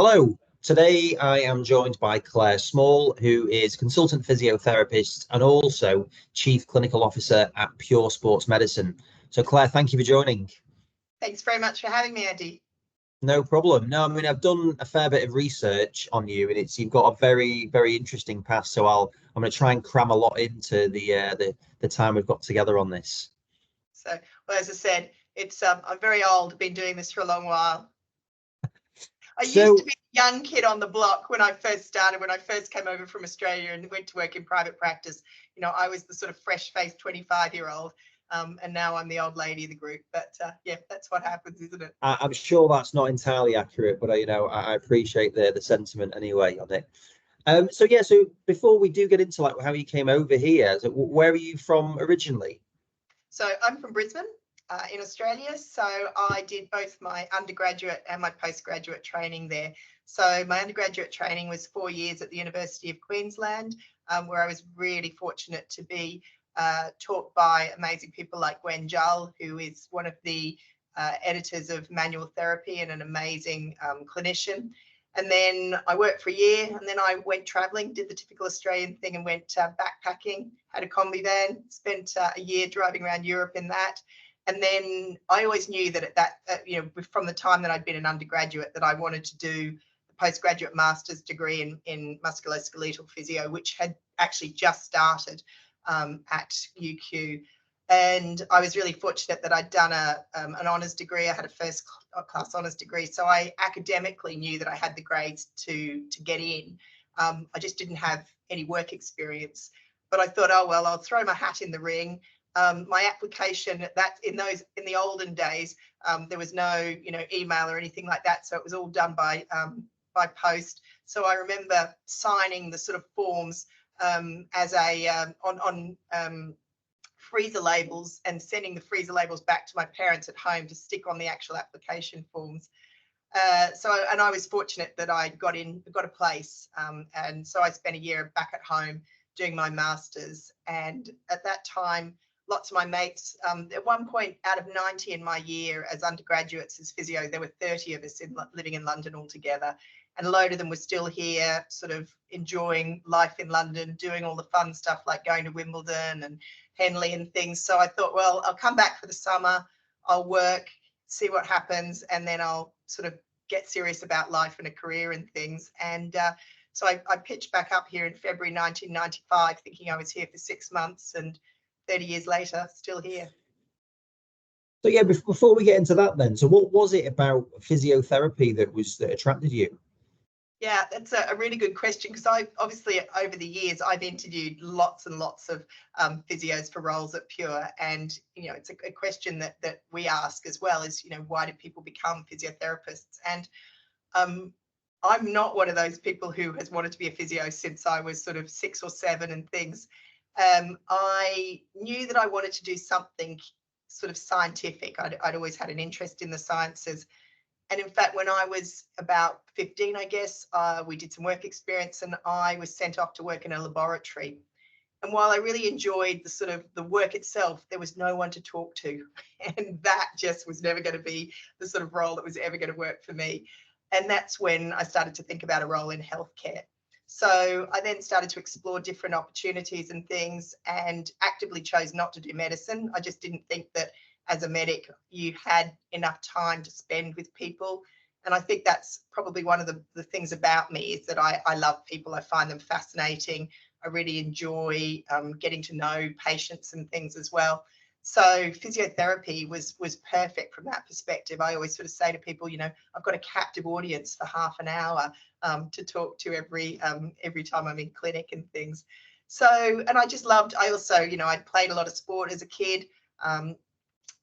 Hello. Today I am joined by Claire Small, who is Consultant Physiotherapist and also Chief Clinical Officer at Pure Sports Medicine. So Claire, thank you for joining. Thanks very much for having me, Andy. No problem. No, I mean, I've done a fair bit of research on you, and you've got a very interesting past. So I'm going to try and cram a lot into the time we've got together on this. So, well, as I said, it's I'm very old, been doing this for a long while. I used to be a young kid on the block when I first started, when I first came over from Australia and went to work in private practice. You know, I was the sort of fresh-faced 25-year-old, and now I'm the old lady of the group. But yeah, that's what happens, isn't it? I'm sure that's not entirely accurate, but I appreciate the sentiment anyway on it. So before we do get into like how you came over here, so where are you from originally? So I'm from Brisbane, in Australia. So I did both my undergraduate and my postgraduate training there. So my undergraduate training was 4 years at the University of Queensland, where I was really fortunate to be taught by amazing people like Gwen Jull, who is one of the editors of Manual Therapy and an amazing clinician. And then I worked for a year, and then I went traveling, did the typical Australian thing and went backpacking, had a combi van, spent a year driving around Europe in that. And then I always knew that from the time that I'd been an undergraduate, that I wanted to do the postgraduate master's degree in musculoskeletal physio, which had actually just started at UQ. And I was really fortunate that I'd done an honours degree. I had a first class honours degree. So I academically knew that I had the grades to get in. I just didn't have any work experience. But I thought, oh, well, I'll throw my hat in the ring. My application in the olden days, there was no, email or anything like that. So it was all done by post. So I remember signing the sort of forms as on freezer labels and sending the freezer labels back to my parents at home to stick on the actual application forms. And I was fortunate that I got a place. And so I spent a year back at home doing my master's. And at that time, lots of my mates, at one point out of 90 in my year as undergraduates as physio, there were 30 of us living in London altogether. And a load of them were still here, sort of enjoying life in London, doing all the fun stuff like going to Wimbledon and Henley and things. So I thought, well, I'll come back for the summer, I'll work, see what happens, and then I'll sort of get serious about life and a career and things. And so I pitched back up here in February 1995, thinking I was here for 6 months, and 30 years later, still here. So yeah, before we get into that then, so what was it about physiotherapy that attracted you? Yeah, that's a really good question, because I obviously over the years I've interviewed lots and lots of physios for roles at Pure, and it's a question that we ask as well, is why do people become physiotherapists? And I'm not one of those people who has wanted to be a physio since I was sort of 6 or 7 and things. I knew that I wanted to do something sort of scientific. I'd always had an interest in the sciences. And in fact, when I was about 15, I guess, we did some work experience and I was sent off to work in a laboratory. And while I really enjoyed the sort of the work itself, there was no one to talk to. And that just was never going to be the sort of role that was ever going to work for me. And that's when I started to think about a role in healthcare. So I then started to explore different opportunities and things, and actively chose not to do medicine. I just didn't think that as a medic, you had enough time to spend with people. And I think that's probably one of the things about me, is that I love people. I find them fascinating. I really enjoy getting to know patients and things as well. So physiotherapy was perfect from that perspective. I always sort of say to people, I've got a captive audience for half an hour to talk to every time I'm in clinic and things. So, and I just loved, I also, I played a lot of sport as a kid.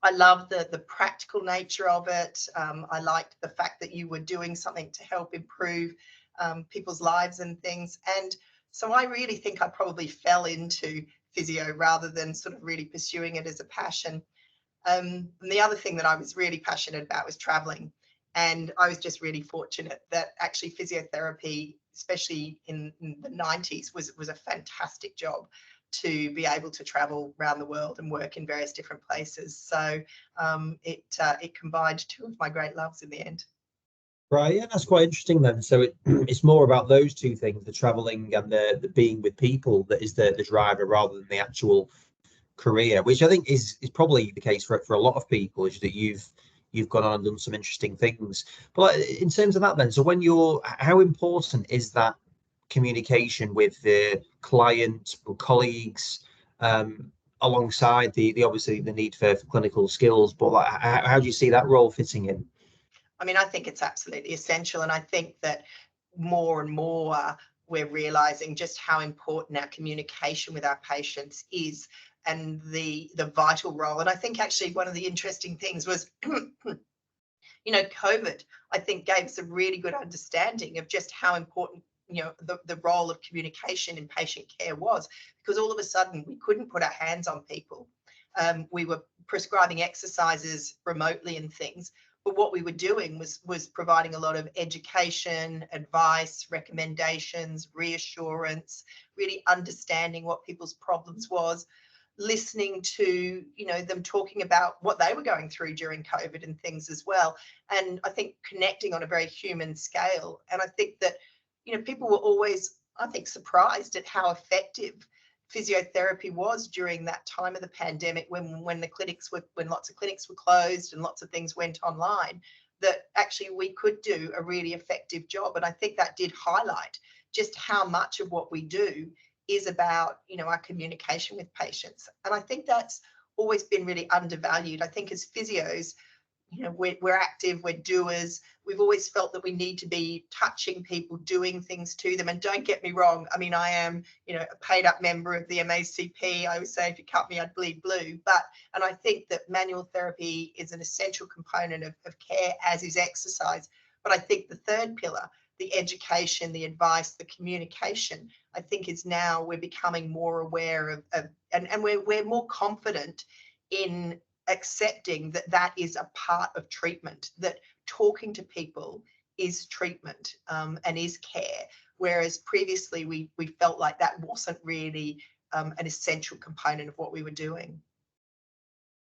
I loved the practical nature of it. I liked the fact that you were doing something to help improve people's lives and things. And so I really think I probably fell into physio rather than sort of really pursuing it as a passion. And the other thing that I was really passionate about was traveling. And I was just really fortunate that actually physiotherapy, especially in the 90s, was a fantastic job to be able to travel around the world and work in various different places. So it combined two of my great loves in the end. Right, yeah, that's quite interesting then. So it's more about those two things, the traveling and the being with people, that is the driver rather than the actual career, which I think is probably the case for a lot of people, is that you've gone on and done some interesting things. But like, in terms of that then, so when you're, how important is that communication with the client or colleagues, alongside the obviously the need for clinical skills, but like how do you see that role fitting in? I mean, I think it's absolutely essential. And I think that more and more we're realizing just how important our communication with our patients is, and the vital role. And I think actually one of the interesting things was, COVID, I think, gave us a really good understanding of just how important, the role of communication in patient care was, because all of a sudden we couldn't put our hands on people. We were prescribing exercises remotely and things, but what we were doing was providing a lot of education, advice, recommendations, reassurance, really understanding what people's problems was, listening to them talking about what they were going through during COVID and things as well. And I think connecting on a very human scale. And I think that people were always, I think, surprised at how effective physiotherapy was during that time of the pandemic, when lots of clinics were closed and lots of things went online, that actually we could do a really effective job. And I think that did highlight just how much of what we do is about our communication with patients. And I think that's always been really undervalued. I think as physios, we're active, we're doers. We've always felt that we need to be touching people, doing things to them. And don't get me wrong, I mean, I am, a paid up member of the MACP. I always say, if you cut me, I'd bleed blue. And I think that manual therapy is an essential component of care, as is exercise. But I think the third pillar, the education, the advice, the communication, I think is now we're becoming more aware of and we're more confident in accepting that that is a part of treatment, that talking to people is treatment, and is care. Whereas previously we felt like that wasn't really an essential component of what we were doing.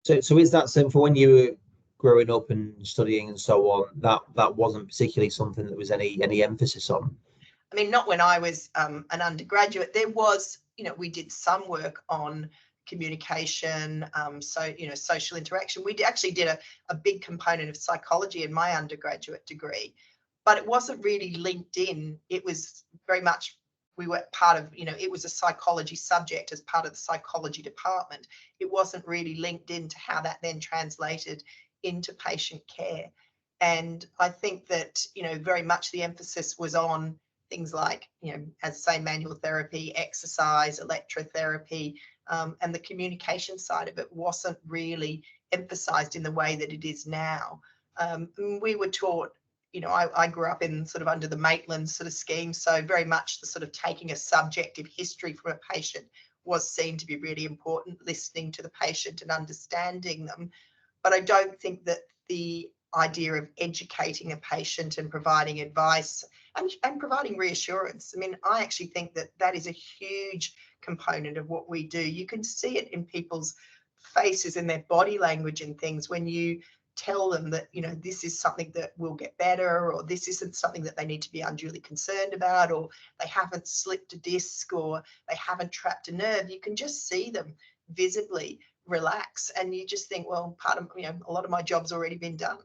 So is that something, for when you were growing up and studying and so on, that wasn't particularly something that was any emphasis on? I mean, not when I was an undergraduate. There was, we did some work on communication, social interaction. We actually did a big component of psychology in my undergraduate degree, but it wasn't really linked in. It was very much, we were part of, it was a psychology subject as part of the psychology department. It wasn't really linked into how that then translated into patient care. And I think that, very much the emphasis was on things like, as I say, manual therapy, exercise, electrotherapy, and the communication side of it wasn't really emphasized in the way that it is now. We were taught, I grew up in sort of under the Maitland sort of scheme, so very much the sort of taking a subjective history from a patient was seen to be really important, listening to the patient and understanding them. But I don't think that the idea of educating a patient and providing advice and providing reassurance, I mean, I actually think that that is a huge component of what we do. You can see it in people's faces and their body language and things when you tell them that, this is something that will get better, or this isn't something that they need to be unduly concerned about, or they haven't slipped a disc, or they haven't trapped a nerve. You can just see them visibly relax, and you just think, well, part of, a lot of my job's already been done.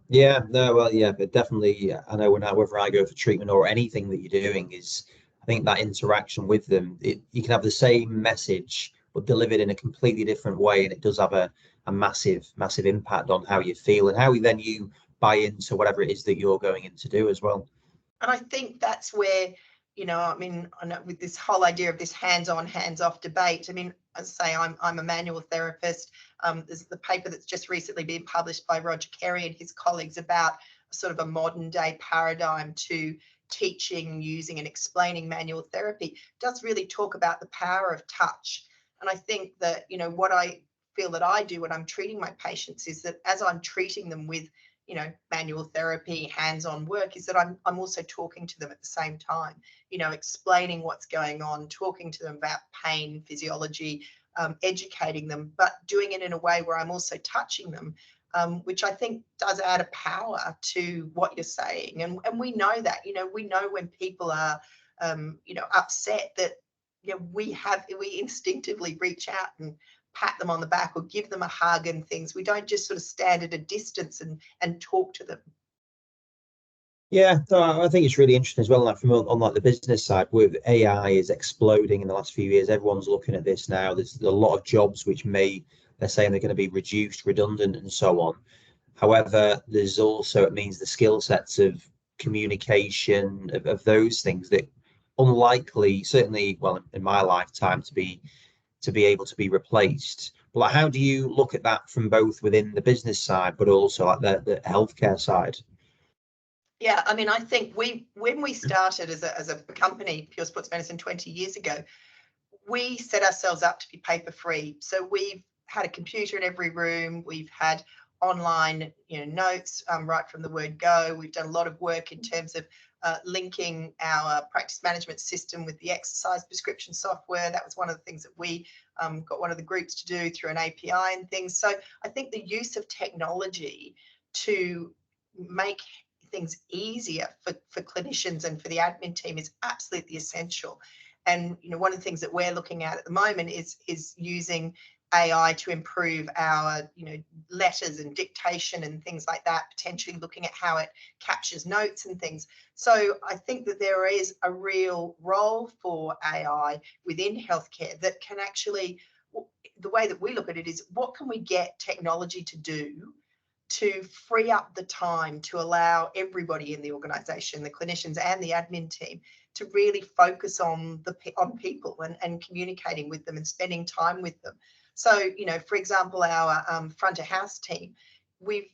Yeah, no, well, yeah, but definitely, I know whether I go for treatment or anything that you're doing, is I think that interaction with them, you can have the same message but delivered in a completely different way, and it does have a massive impact on how you feel and how you buy into whatever it is that you're going in to do as well. And I think that's where, I mean, I know with this whole idea of this hands-on, hands-off debate, I mean, as I say, I'm a manual therapist. There's the paper that's just recently been published by Roger Carey and his colleagues about sort of a modern day paradigm to teaching, using and explaining manual therapy. It does really talk about the power of touch. And I think that, what I feel that I do when I'm treating my patients is that as I'm treating them with manual therapy, hands-on work, is that I'm also talking to them at the same time, explaining what's going on, talking to them about pain, physiology, educating them, but doing it in a way where I'm also touching them, which I think does add a power to what you're saying. And we know that, we know when people are, upset, that, we instinctively reach out and pat them on the back or give them a hug and things. We don't just sort of stand at a distance and talk to them. Yeah, no, I think it's really interesting as well. Like from on like the business side, with AI is exploding in the last few years. Everyone's looking at this now. There's a lot of jobs which they're saying they're going to be reduced, redundant, and so on. However, there's also, it means the skill sets of communication of those things that unlikely, certainly, well, in my lifetime, to be able to be replaced. But like, how do you look at that from both within the business side, but also like the healthcare side? Yeah, I mean, I think when we started as a company, Pure Sports Medicine, 20 years ago, we set ourselves up to be paper free. So we've had a computer in every room. We've had online, notes right from the word go. We've done a lot of work in terms of linking our practice management system with the exercise prescription software. That was one of the things that we got one of the groups to do through an API and things. So I think the use of technology to make things easier for clinicians and for the admin team is absolutely essential. And one of the things that we're looking at the moment is using AI to improve our letters and dictation and things like that, potentially looking at how it captures notes and things. So I think that there is a real role for AI within healthcare that can actually, the way that we look at it is, what can we get technology to do to free up the time to allow everybody in the organisation, the clinicians and the admin team, to really focus on people and communicating with them and spending time with them. So, for example, our front of house team, we've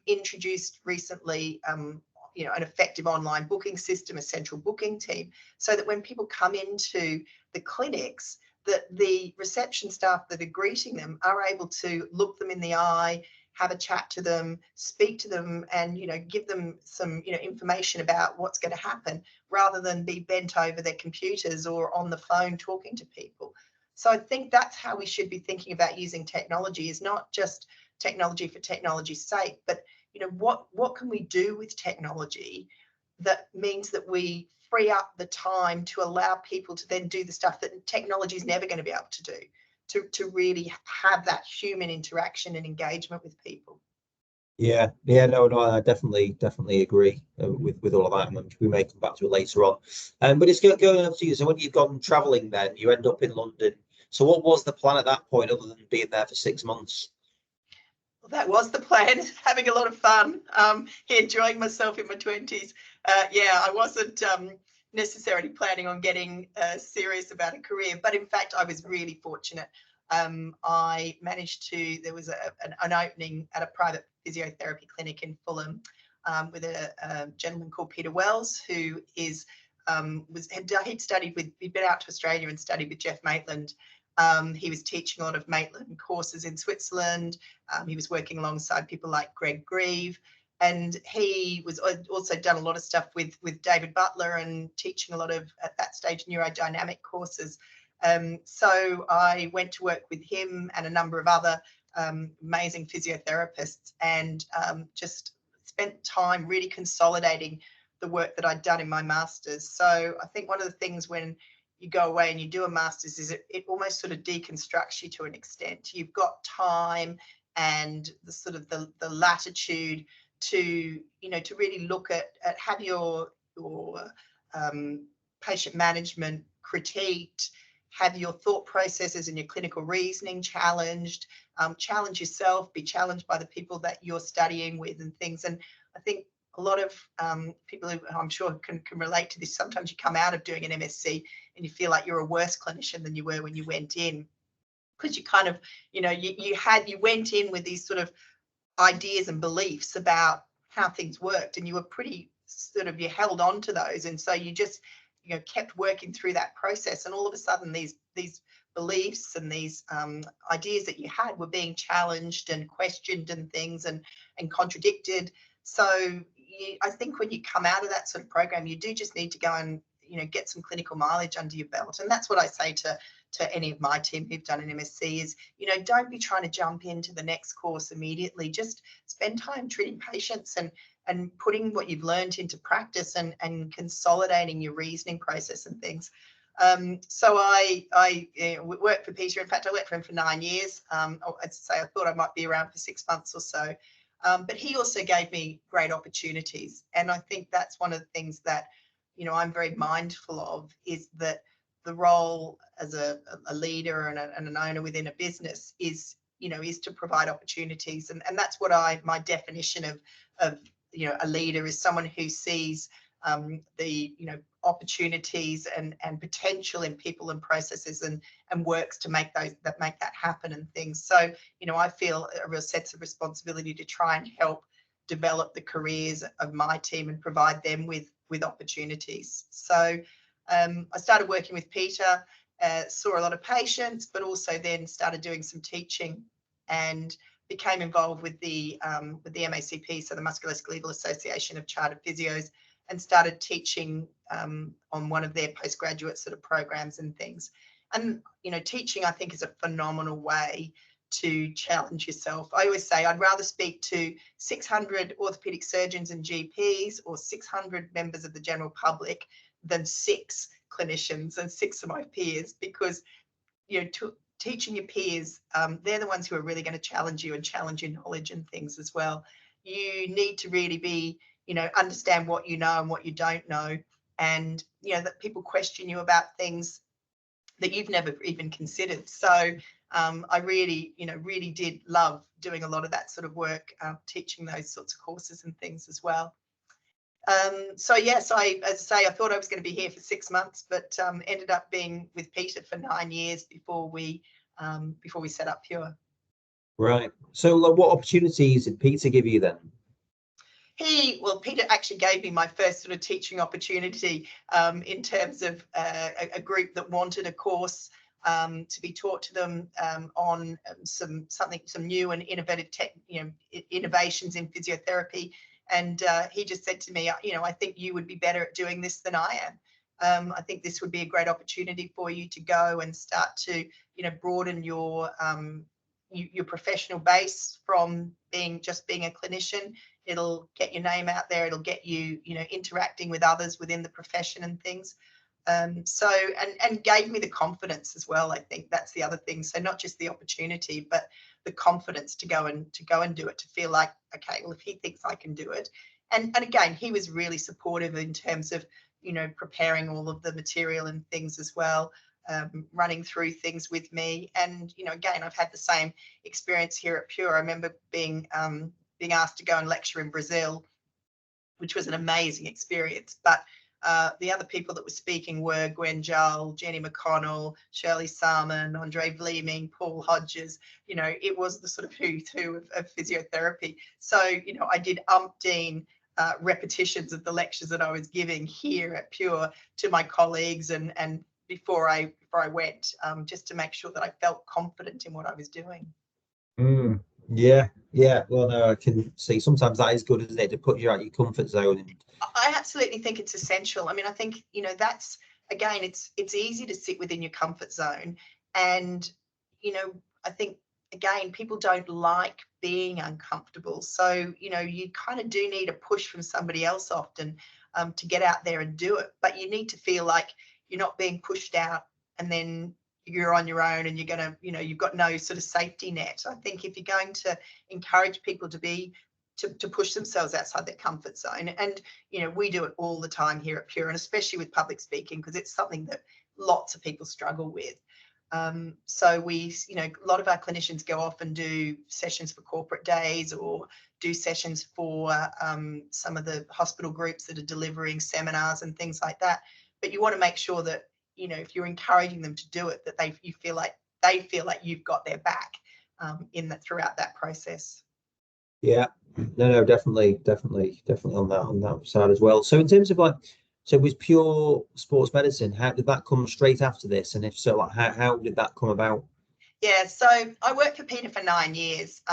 introduced recently, an effective online booking system, a central booking team, so that when people come into the clinics, that the reception staff that are greeting them are able to look them in the eye, have a chat to them, speak to them, and give them some information about what's going to happen, rather than be bent over their computers or on the phone talking to people. So I think that's how we should be thinking about using technology, is not just technology for technology's sake, but what can we do with technology that means that we free up the time to allow people to then do the stuff that technology is never going to be able to do, to really have that human interaction and engagement with people. Yeah, no, I definitely agree with all of that, and we may come back to it later on. But it's going up to you. So when you've gone travelling, then you end up in London. So what was the plan at that point, other than being there for 6 months? Well, that was the plan. Having a lot of fun, enjoying myself in my 20s. I wasn't necessarily planning on getting serious about a career, but in fact, I was really fortunate. I managed to, there was an opening at a private physiotherapy clinic in Fulham with a gentleman called Peter Wells, who he'd been out to Australia and studied with Jeff Maitland. He was teaching a lot of Maitland courses in Switzerland. He was working alongside people like Greg Grieve, and he was also done a lot of stuff with David Butler and teaching a lot of, at that stage, neurodynamic courses. So I went to work with him and a number of other amazing physiotherapists, and just spent time really consolidating the work that I'd done in my master's. So I think one of the things when you go away and you do a master's is it almost sort of deconstructs you to an extent. You've got time and the sort of the latitude to to really look at have your patient management critiqued, have your thought processes and your clinical reasoning challenged, challenge yourself, be challenged by the people that you're studying with and things. And I think a lot of people who I'm sure can relate to this, sometimes you come out of doing an MSc and you feel like you're a worse clinician than you were when you went in, because you kind of, you went in with these sort of ideas and beliefs about how things worked, and you were pretty sort of, you held on to those, and so you just kept working through that process, and all of a sudden these beliefs and these ideas that you had were being challenged and questioned and things and contradicted. So I think when you come out of that sort of program, you do just need to go and get some clinical mileage under your belt, and that's what I say to to any of my team who've done an MSc is, you know, don't be trying to jump into the next course immediately. Just spend time treating patients and putting what you've learned into practice and consolidating your reasoning process and things. So I worked for Peter. In fact, I worked for him for 9 years. As I say, I thought I might be around for 6 months or so. But he also gave me great opportunities. And I think that's one of the things that, you know, I'm very mindful of, is that the role as a leader and an owner within a business is, you know, is to provide opportunities. And that's what my definition of, you know, a leader is someone who sees the, you know, opportunities and potential in people and processes and works to make that happen and things. So, you know, I feel a real sense of responsibility to try and help develop the careers of my team and provide them with opportunities. So I started working with Peter, saw a lot of patients, but also then started doing some teaching and became involved with the MACP, so the Musculoskeletal Association of Chartered Physios, and started teaching on one of their postgraduate sort of programs and things. And, you know, teaching, I think, is a phenomenal way to challenge yourself. I always say I'd rather speak to 600 orthopedic surgeons and GPs or 600 members of the general public than 6 clinicians and 6 of my peers, because, you know, teaching your peers, they're the ones who are really going to challenge you and challenge your knowledge and things as well. You need to really be, you know, understand what you know and what you don't know, and, you know, that people question you about things that you've never even considered. So I really, you know, really did love doing a lot of that sort of work, teaching those sorts of courses and things as well. So yes, as I say, I thought I was going to be here for 6 months, but ended up being with Peter for 9 years before we set up Pure. Right. So, like, what opportunities did Peter give you then? Peter actually gave me my first sort of teaching opportunity in terms of a group that wanted a course to be taught to them on some new and innovative innovations in physiotherapy. And he just said to me, you know, I think you would be better at doing this than I am. I think this would be a great opportunity for you to go and start to, you know, broaden your professional base from being a clinician. It'll get your name out there. It'll get you, you know, interacting with others within the profession and things. So gave me the confidence as well. I think that's the other thing. So not just the opportunity, but the confidence to go and do it, to feel like, okay, well, if he thinks I can do it. And again, he was really supportive in terms of, you know, preparing all of the material and things as well, running through things with me. And, you know, again, I've had the same experience here at Pure. I remember being asked to go and lecture in Brazil, which was an amazing experience. But the other people that were speaking were Gwen Jull, Jenny McConnell, Shirley Salmon, Andre Vleeming, Paul Hodges. You know, it was the sort of who's who of physiotherapy. So, you know, I did umpteen repetitions of the lectures that I was giving here at Pure to my colleagues and before I went, just to make sure that I felt confident in what I was doing. Yeah. Well, no, I can see sometimes that is good, isn't it, to put you out of your comfort zone. I absolutely think it's essential. I mean, I think, you know, that's, again, it's easy to sit within your comfort zone. And, you know, I think, again, people don't like being uncomfortable. So, you know, you kind of do need a push from somebody else often to get out there and do it. But you need to feel like you're not being pushed out and then you're on your own and you're going to, you know, you've got no sort of safety net. I think if you're going to encourage people to push themselves outside their comfort zone, and, you know, we do it all the time here at Pure, and especially with public speaking, because it's something that lots of people struggle with. So we, you know, a lot of our clinicians go off and do sessions for corporate days or do sessions for some of the hospital groups that are delivering seminars and things like that. But you want to make sure that, you know, if you're encouraging them to do it, that they feel like you've got their back throughout that process. Yeah, no, definitely on that side as well. So in terms of so was Pure sports medicine, how did that come straight after this? And if so, like, how did that come about? Yeah, so I worked for Peter for 9 years,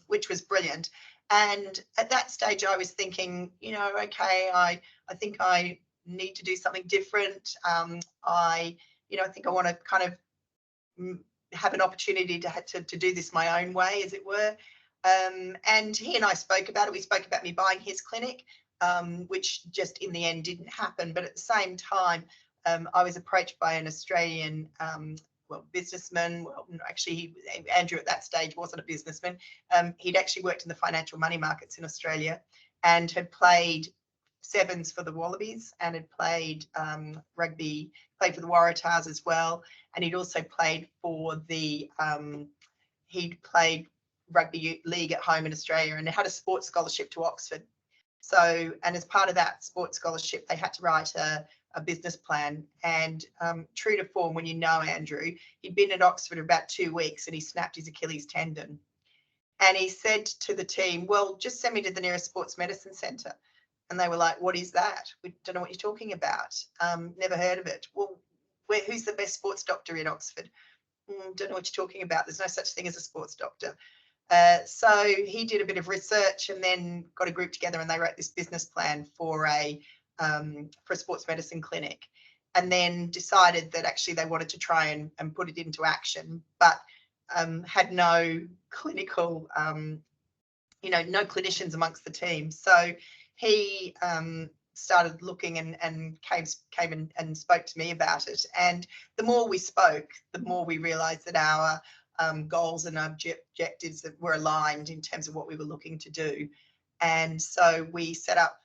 which was brilliant. And at that stage, I was thinking, you know, okay, I think I need to do something different. I think I want to kind of have an opportunity to do this my own way, as it were. And he and I spoke about it. We spoke about me buying his clinic, which just in the end didn't happen. But at the same time, I was approached by an Australian businessman. Well, actually, Andrew at that stage wasn't a businessman. He'd actually worked in the financial money markets in Australia and had played sevens for the Wallabies and had played rugby, played for the Waratahs as well. And he'd also played for the, he'd played rugby league at home in Australia and had a sports scholarship to Oxford. So, and as part of that sports scholarship, they had to write a business plan. And true to form, when you know Andrew, he'd been at Oxford about 2 weeks and he snapped his Achilles tendon. And he said to the team, well, just send me to the nearest sports medicine centre. And they were like, what is that? We don't know what you're talking about. Never heard of it. Well, who's the best sports doctor in Oxford? Don't know what you're talking about. There's no such thing as a sports doctor. So he did a bit of research and then got a group together and they wrote this business plan for a sports medicine clinic, and then decided that actually they wanted to try and put it into action, but had no clinical, no clinicians amongst the team. So he started looking and came and spoke to me about it. And the more we spoke, the more we realised that our goals and objectives that were aligned in terms of what we were looking to do. And so we set up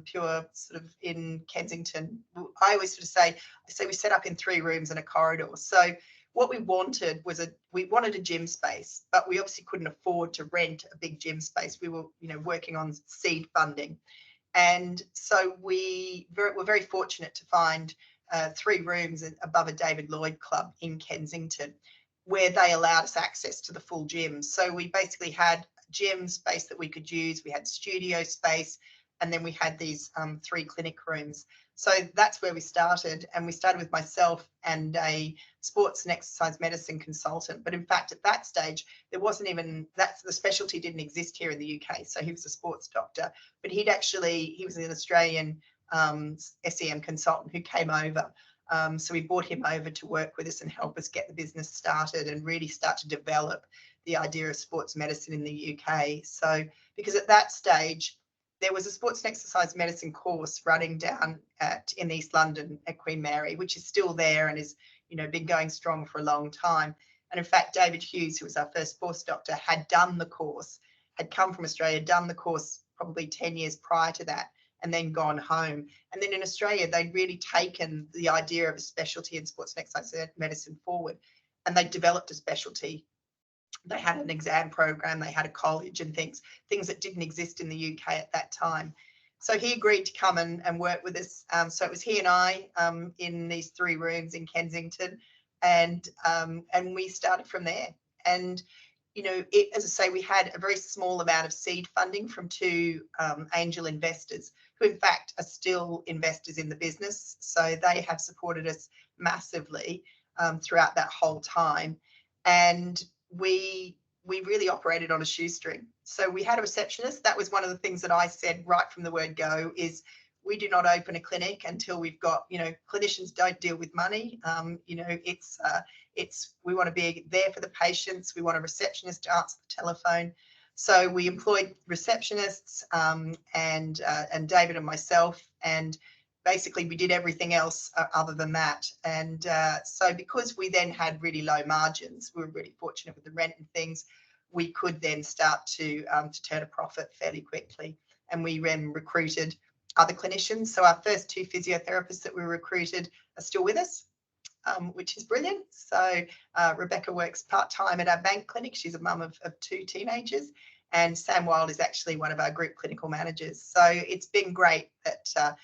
Pure sort of in Kensington. I always sort of say we set up in 3 rooms and a corridor. So what we wanted was we wanted a gym space, but we obviously couldn't afford to rent a big gym space. We were, working on seed funding. And so we were very fortunate to find 3 rooms above a David Lloyd club in Kensington, where they allowed us access to the full gym. So we basically had gym space that we could use. We had studio space, and then we had these 3 clinic rooms. So that's where we started. And we started with myself and a sports and exercise medicine consultant. But in fact, at that stage, there wasn't even, the specialty didn't exist here in the UK. So he was a sports doctor, but he was an Australian SEM consultant who came over. So we brought him over to work with us and help us get the business started and really start to develop the idea of sports medicine in the UK. So, because at that stage, there was a sports and exercise medicine course running down in East London at Queen Mary, which is still there and is, been going strong for a long time. And in fact, David Hughes, who was our first sports doctor, had done the course, had come from Australia, done the course probably 10 years prior to that, and then gone home. And then in Australia, they'd really taken the idea of a specialty in sports and exercise medicine forward, and they developed a specialty. They had an exam program, they had a college and things that didn't exist in the UK at that time. So he agreed to come and work with us. So it was he and I in these 3 rooms in Kensington, and we started from there. And as I say, we had a very small amount of seed funding from 2 angel investors who in fact are still investors in the business. So they have supported us massively throughout that whole time. And we really operated on a shoestring. So we had a receptionist. That was one of the things that I said right from the word go, is we do not open a clinic until we've got, clinicians don't deal with money. It's we want to be there for the patients. We want a receptionist to answer the telephone. So we employed receptionists and David and myself, and basically we did everything else other than that. And so because we then had really low margins, we were really fortunate with the rent and things, we could then start to turn a profit fairly quickly. And we then recruited other clinicians. So our first 2 physiotherapists that we recruited are still with us, which is brilliant. So Rebecca works part-time at our bank clinic. She's a mum of 2 teenagers. And Sam Wild is actually one of our group clinical managers. So it's been great that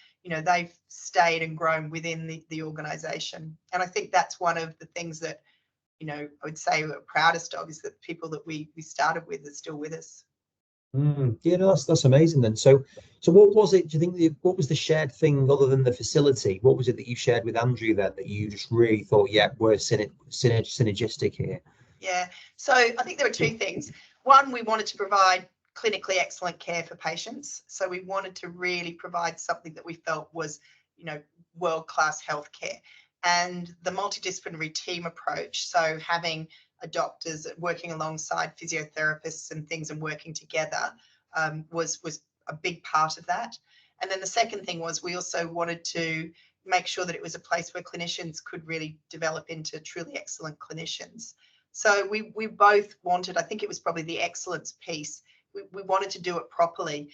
they've stayed and grown within the organisation. And I think that's one of the things that, I would say we're proudest of, is that the people that we started with are still with us. Yeah, no, that's amazing then. So what was it, do you think, what was the shared thing other than the facility? What was it that you shared with Andrew then that you just really thought, yeah, we're synergistic here? Yeah, so I think there were 2 things. One, we wanted to provide clinically excellent care for patients. So we wanted to really provide something that we felt was, world-class healthcare. And the multidisciplinary team approach, so having doctors working alongside physiotherapists and things and working together, was a big part of that. And then the second thing was we also wanted to make sure that it was a place where clinicians could really develop into truly excellent clinicians. So we both wanted, I think it was probably the excellence piece, we wanted to do it properly.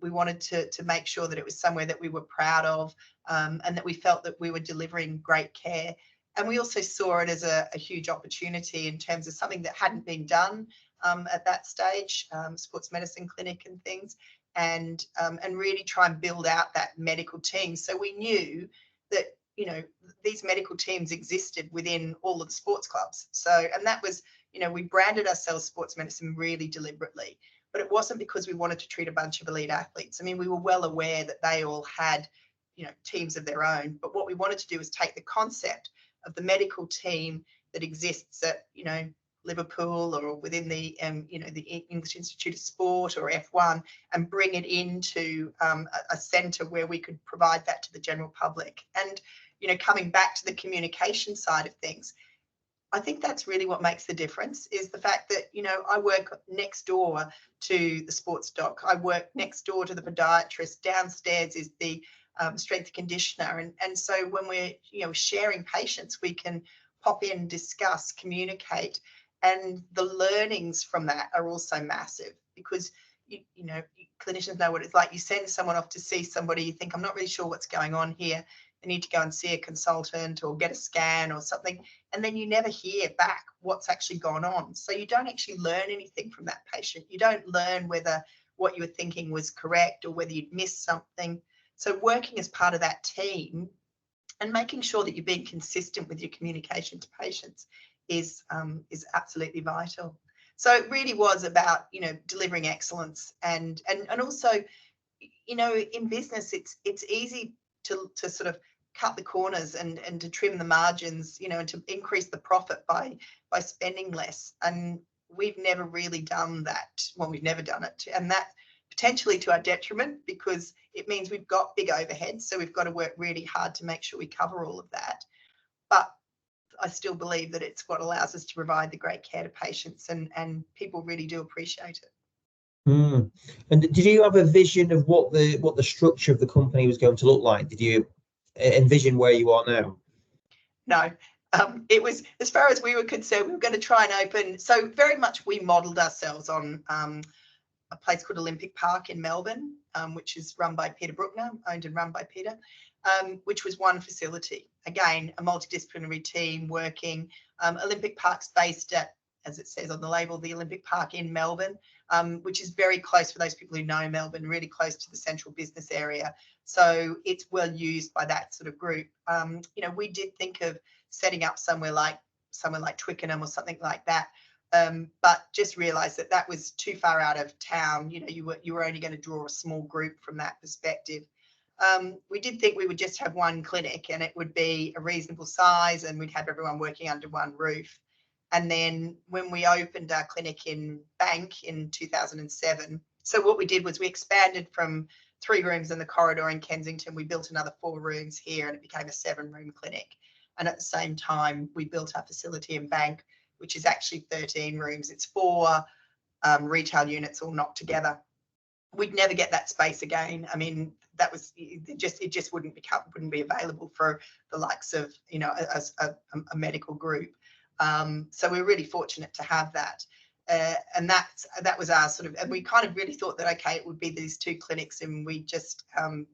We wanted to make sure that it was somewhere that we were proud of, and that we felt that we were delivering great care. And we also saw it as a huge opportunity in terms of something that hadn't been done at that stage, sports medicine clinic and things, and really try and build out that medical team. So we knew that, you know, these medical teams existed within all of the sports clubs. So, and that was, you know, we branded ourselves sports medicine really deliberately, but it wasn't because we wanted to treat a bunch of elite athletes. I mean, we were well aware that they all had, you know, teams of their own, but what we wanted to do was take the concept of the medical team that exists at, you know, Liverpool or within the, you know, the English Institute of Sport or F1, and bring it into a centre where we could provide that to the general public. And, you know, coming back to the communication side of things, I think that's really what makes the difference, is the fact that, you know, I work next door to the sports doc. I work next door to the podiatrist. Downstairs is the strength conditioner. And so when we're, you know, sharing patients, we can pop in, discuss, communicate. And the learnings from that are also massive, because, you know, clinicians know what it's like. You send someone off to see somebody, you think, I'm not really sure what's going on here. They need to go and see a consultant or get a scan or something. And then you never hear back what's actually gone on. So you don't actually learn anything from that patient. You don't learn whether what you were thinking was correct or whether you'd missed something. So working as part of that team and making sure that you're being consistent with your communication to patients is absolutely vital. So it really was about, you know, delivering excellence, and also, you know, in business, it's easy to sort of cut the corners and to trim the margins, you know, and to increase the profit by spending less. And we've never really done that. Well, we've never done it, and that potentially to our detriment, because it means we've got big overheads, so we've got to work really hard to make sure we cover all of that. But I still believe that it's what allows us to provide the great care to patients, and people really do appreciate it. Mm. And did you have a vision of what the structure of the company was going to look like? Did you envision where you are now? No. It was, as far as we were concerned, we were going to try and open. So very much we modelled ourselves on a place called Olympic Park in Melbourne, which is run by Peter Bruckner, owned and run by Peter, which was one facility. Again, a multidisciplinary team working. Olympic Park's based at, as it says on the label, the Olympic Park in Melbourne, which is very close, for those people who know Melbourne, really close to the central business area. So it's well used by that sort of group. You know, we did think of setting up somewhere like Twickenham or something like that, but just realised that that was too far out of town. You know, you were only going to draw a small group from that perspective. We did think we would just have one clinic and it would be a reasonable size and we'd have everyone working under one roof. And then when we opened our clinic in Bank in 2007, so what we did was we expanded from 3 rooms in the corridor in Kensington. We built another 4 rooms here and it became a 7-room clinic. And at the same time, we built our facility in Bank, which is actually 13 rooms. It's 4 retail units all knocked together. We'd never get that space again. I mean, that was it just wouldn't be available for the likes of, you know, a medical group. So we're really fortunate to have that. And that was our sort of, and we kind of really thought that, okay, it would be these 2 clinics and we just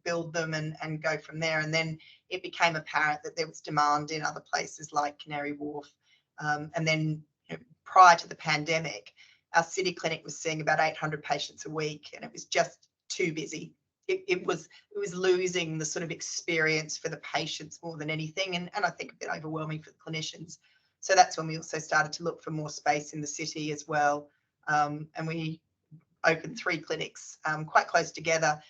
build them and go from there. And then it became apparent that there was demand in other places like Canary Wharf. And then, you know, prior to the pandemic, our city clinic was seeing about 800 patients a week, and it was just too busy. It was losing the sort of experience for the patients more than anything, and I think a bit overwhelming for the clinicians. So that's when we also started to look for more space in the city as well, and we opened 3 clinics quite close together.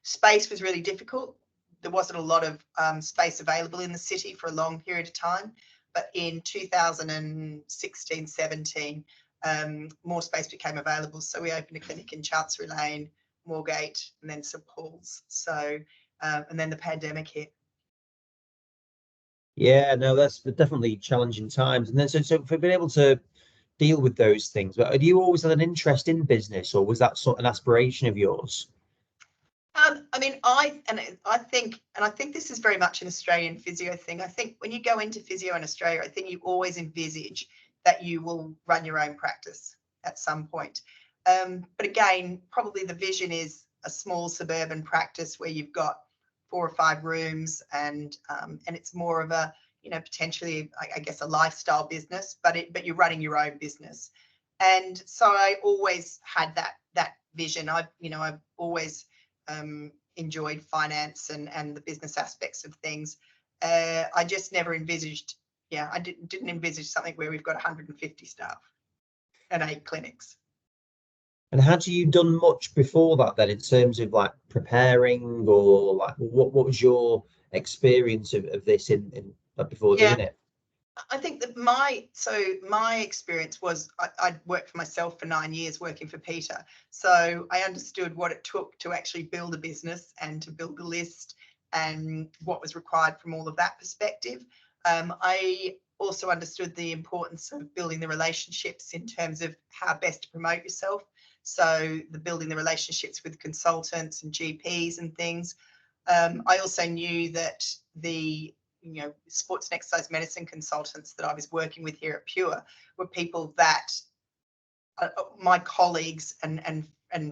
Space was really difficult. There wasn't a lot of space available in the city for a long period of time. But in 2016, 17, more space became available. So we opened a clinic in Chancery Lane, Moorgate, and then St Paul's. So, and then the pandemic hit. Yeah, no, that's definitely challenging times. And then so for being able to deal with those things, but have you always had an interest in business, or was that sort of an aspiration of yours? I mean, I think, and I think this is very much an Australian physio thing. I think when you go into physio in Australia, I think you always envisage that you will run your own practice at some point. But again, probably the vision is a small suburban practice where you've got 4 or 5 rooms, and it's more of a, potentially, I guess, a lifestyle business, but you're running your own business. And so I always had that vision. I've always enjoyed finance and the business aspects of things. I just never envisaged, I didn't envisage something where we've got 150 staff and 8 clinics. And had you done much before that then in terms of like preparing, or like what was your experience of this in like, before Yeah, doing it? I think that my experience was I'd worked for myself for 9 years working for Peter. So I understood what it took to actually build a business and to build a list and what was required from all of that perspective. I also understood the importance of building the relationships in terms of how best to promote yourself. So the building the relationships with consultants and GPs and things. I also knew that the sports and exercise medicine consultants that I was working with here at Pure were people that my colleagues and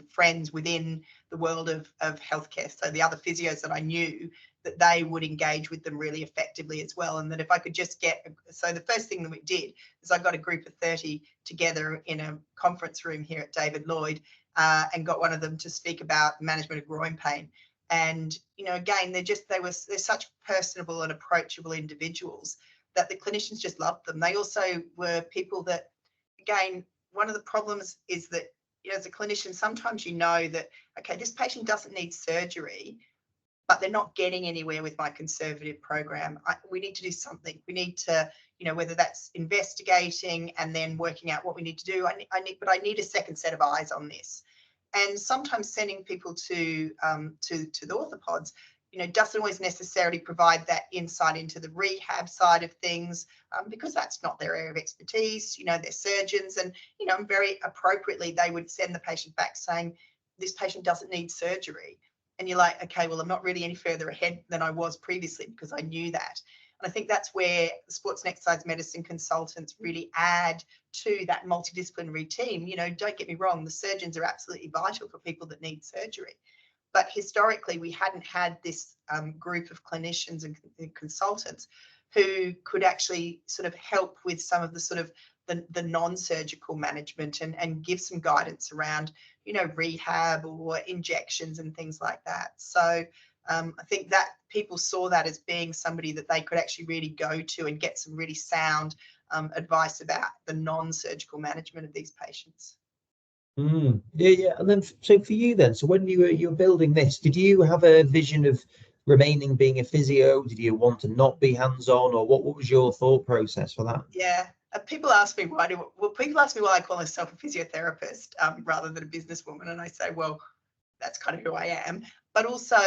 friends within the world of healthcare. So the other physios that I knew, that they would engage with them really effectively as well. And that if I could just so the first thing that we did is I got a group of 30 together in a conference room here at David Lloyd, and got one of them to speak about management of groin pain. And again, they're such personable and approachable individuals that the clinicians just loved them. They also were people that, again, one of the problems is that, as a clinician, sometimes that, okay, this patient doesn't need surgery, but they're not getting anywhere with my conservative program. We need to do something. We need to, whether that's investigating and then working out what we need to do. But I need a second set of eyes on this. And sometimes sending people to the orthopods, doesn't always necessarily provide that insight into the rehab side of things, because that's not their area of expertise. They're surgeons, and very appropriately they would send the patient back saying, this patient doesn't need surgery. And you're like, okay, well, I'm not really any further ahead than I was previously because I knew that. And I think that's where the sports and exercise medicine consultants really add to that multidisciplinary team. Don't get me wrong, the surgeons are absolutely vital for people that need surgery. But historically, we hadn't had this group of clinicians and consultants who could actually sort of help with some of the sort of the non-surgical management and give some guidance around, rehab or injections and things like that. So I think that people saw that as being somebody that they could actually really go to and get some really sound advice about the non-surgical management of these patients. Yeah, yeah. And then so for you then, so when you were building this, did you have a vision of remaining being a physio? Did you want to not be hands-on, or what was your thought process for that? Yeah. People ask me people ask me why I call myself a physiotherapist rather than a businesswoman. And I say, well, that's kind of who I am. But also,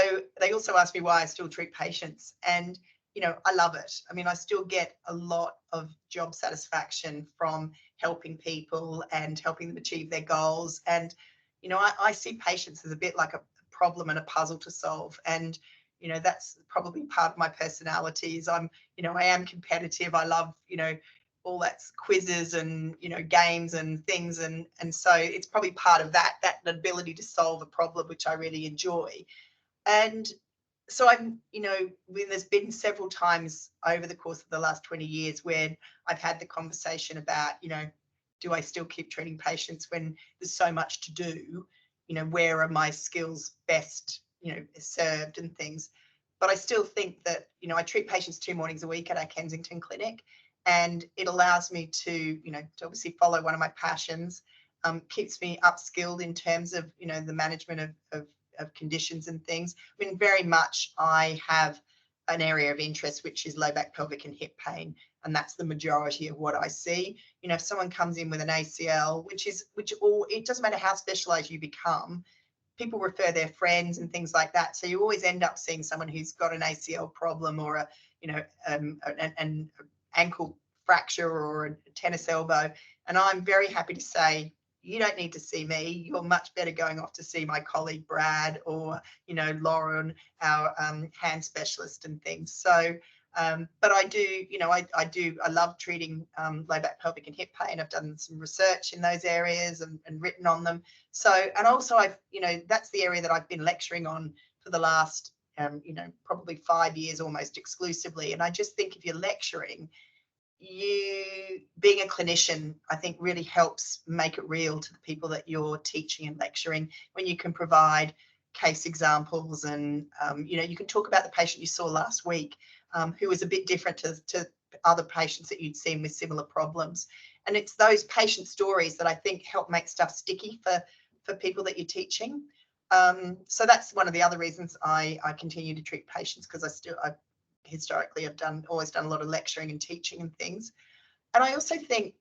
they also ask me why I still treat patients. And, I love it. I mean, I still get a lot of job satisfaction from helping people and helping them achieve their goals. And, I see patients as a bit like a problem and a puzzle to solve. And, that's probably part of my personality is I am competitive. I love, all that's quizzes and games and things, and so it's probably part of that ability to solve a problem, which I really enjoy. And so when there's been several times over the course of the last 20 years when I've had the conversation about, do I still keep treating patients when there's so much to do? Where are my skills best served and things? But I still think that I treat patients 2 mornings a week at our Kensington clinic, and it allows me to to obviously follow one of my passions, keeps me upskilled in terms of the management of conditions and things. I mean, very much I have an area of interest which is low back, pelvic and hip pain, and that's the majority of what I see. If someone comes in with an ACL, it doesn't matter how specialized you become, people refer their friends and things like that. So you always end up seeing someone who's got an ACL problem or an ankle fracture or a tennis elbow. And I'm very happy to say, you don't need to see me. You're much better going off to see my colleague Brad or, Lauren, our hand specialist and things. So, but I do, I love treating low back, pelvic and hip pain. I've done some research in those areas and written on them. So, and also that's the area that I've been lecturing on for the last, probably 5 years almost exclusively. And I just think if you're lecturing, you being a clinician, I think really helps make it real to the people that you're teaching and lecturing when you can provide case examples and, you can talk about the patient you saw last week who was a bit different to other patients that you'd seen with similar problems. And it's those patient stories that I think help make stuff sticky for people that you're teaching. So that's one of the other reasons I continue to treat patients, because I historically I've always done a lot of lecturing and teaching and things. And I also think,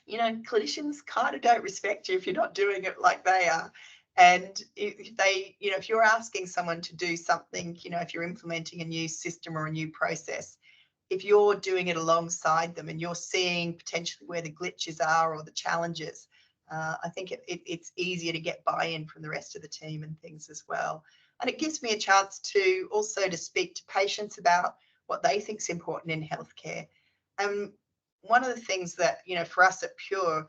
clinicians kind of don't respect you if you're not doing it like they are. And if you're asking someone to do something, if you're implementing a new system or a new process, if you're doing it alongside them and you're seeing potentially where the glitches are or the challenges, I think it's easier to get buy-in from the rest of the team and things as well. And it gives me a chance to also to speak to patients about what they think is important in healthcare. One of the things that, for us at Pure,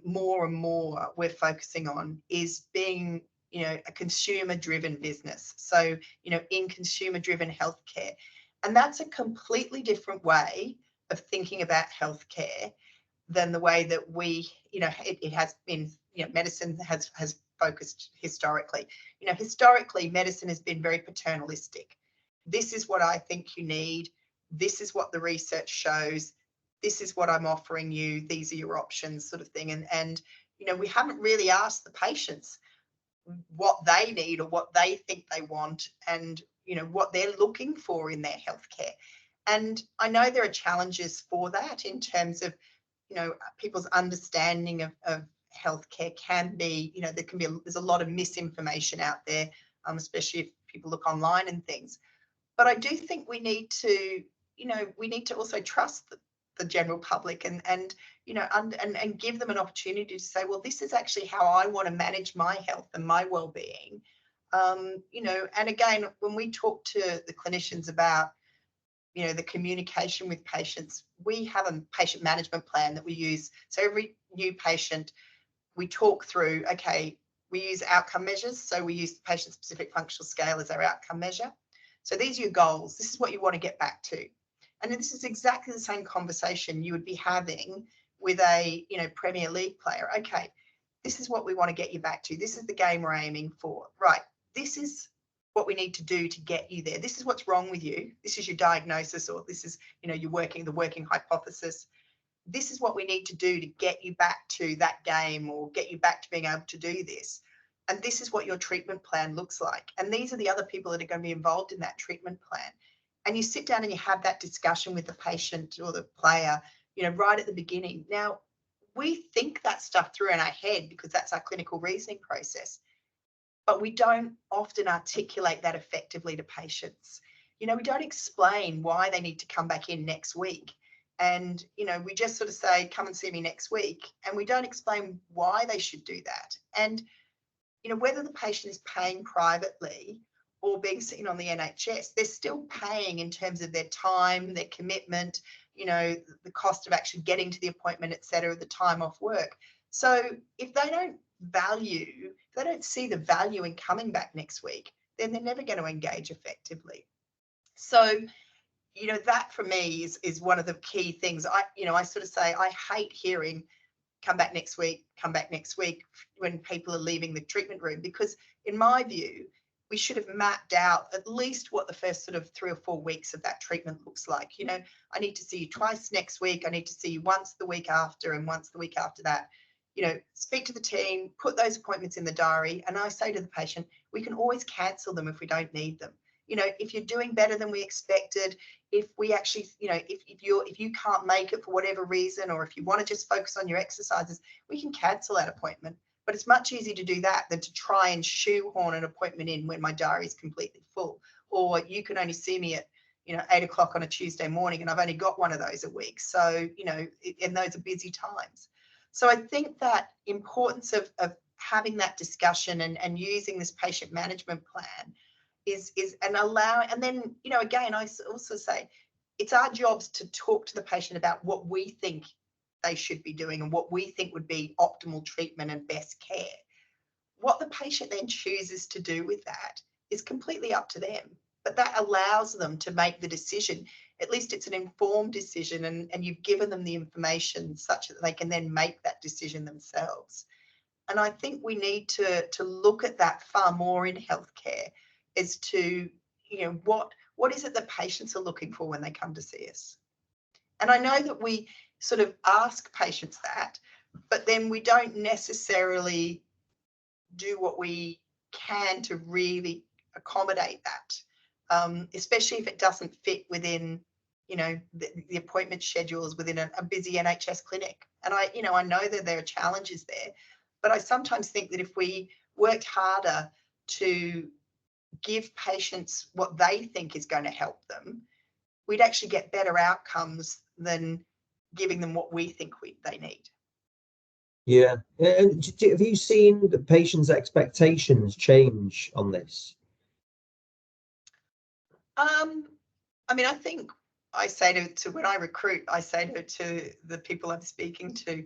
more and more we're focusing on is being, a consumer-driven business. So, in consumer-driven healthcare. And that's a completely different way of thinking about healthcare than the way that we, it has been, medicine has focused historically. Historically, medicine has been very paternalistic. This is what I think you need. This is what the research shows. This is what I'm offering you. These are your options, sort of thing. And we haven't really asked the patients what they need or what they think they want and, what they're looking for in their healthcare. And I know there are challenges for that in terms of, people's understanding of healthcare can be, there's a lot of misinformation out there, especially if people look online and things. But I do think we need to, also trust the general public and give them an opportunity to say, well, this is actually how I want to manage my health and my well-being. And again, when we talk to the clinicians about, the communication with patients, we have a patient management plan that we use. So every new patient, we talk through, okay, we use outcome measures. So we use the patient-specific functional scale as our outcome measure. So these are your goals. This is what you want to get back to. And this is exactly the same conversation you would be having with a, Premier League player. Okay, this is what we want to get you back to. This is the game we're aiming for. Right, this is what we need to do to get you there. This is what's wrong with you. This is your diagnosis, or this is, the working hypothesis. This is what we need to do to get you back to that game or get you back to being able to do this. And this is what your treatment plan looks like. And these are the other people that are going to be involved in that treatment plan. And you sit down and you have that discussion with the patient or the player, right at the beginning. Now, we think that stuff through in our head because that's our clinical reasoning process. But we don't often articulate that effectively to patients. We don't explain why they need to come back in next week. And, we just sort of say, come and see me next week. And we don't explain why they should do that. And, whether the patient is paying privately or being seen on the NHS, they're still paying in terms of their time, their commitment, the cost of actually getting to the appointment, et cetera, the time off work. So if they don't see the value in coming back next week, then they're never going to engage effectively. So, that for me is one of the key things. I sort of say I hate hearing come back next week when people are leaving the treatment room, because in my view, we should have mapped out at least what the first sort of 3 or 4 weeks of that treatment looks like. I need to see you twice next week. I need to see you once the week after and once the week after that. Speak to the team, put those appointments in the diary. And I say to the patient, we can always cancel them if we don't need them. If you're doing better than we expected, if we actually, if you can't make it for whatever reason, or if you want to just focus on your exercises, we can cancel that appointment. But it's much easier to do that than to try and shoehorn an appointment in when my diary is completely full, or you can only see me at 8 o'clock on a Tuesday morning, and I've only got one of those a week. So, and those are busy times. So I think that importance of having that discussion and using this patient management plan is and allowing, and then, again, I also say it's our jobs to talk to the patient about what we think they should be doing and what we think would be optimal treatment and best care. What the patient then chooses to do with that is completely up to them, but that allows them to make the decision. At least it's an informed decision, and you've given them the information such that they can then make that decision themselves. And I think we need to look at that far more in healthcare as to, what is it that patients are looking for when they come to see us. And I know that we sort of ask patients that, but then we don't necessarily do what we can to really accommodate that, especially if it doesn't fit within, the appointment schedules within a busy NHS clinic. And I know that there are challenges there, but I sometimes think that if we worked harder to give patients what they think is going to help them, we'd actually get better outcomes than giving them what we think they need. Yeah. And have you seen the patients' expectations change on this? I think I say to when I recruit, I say to the people I'm speaking to,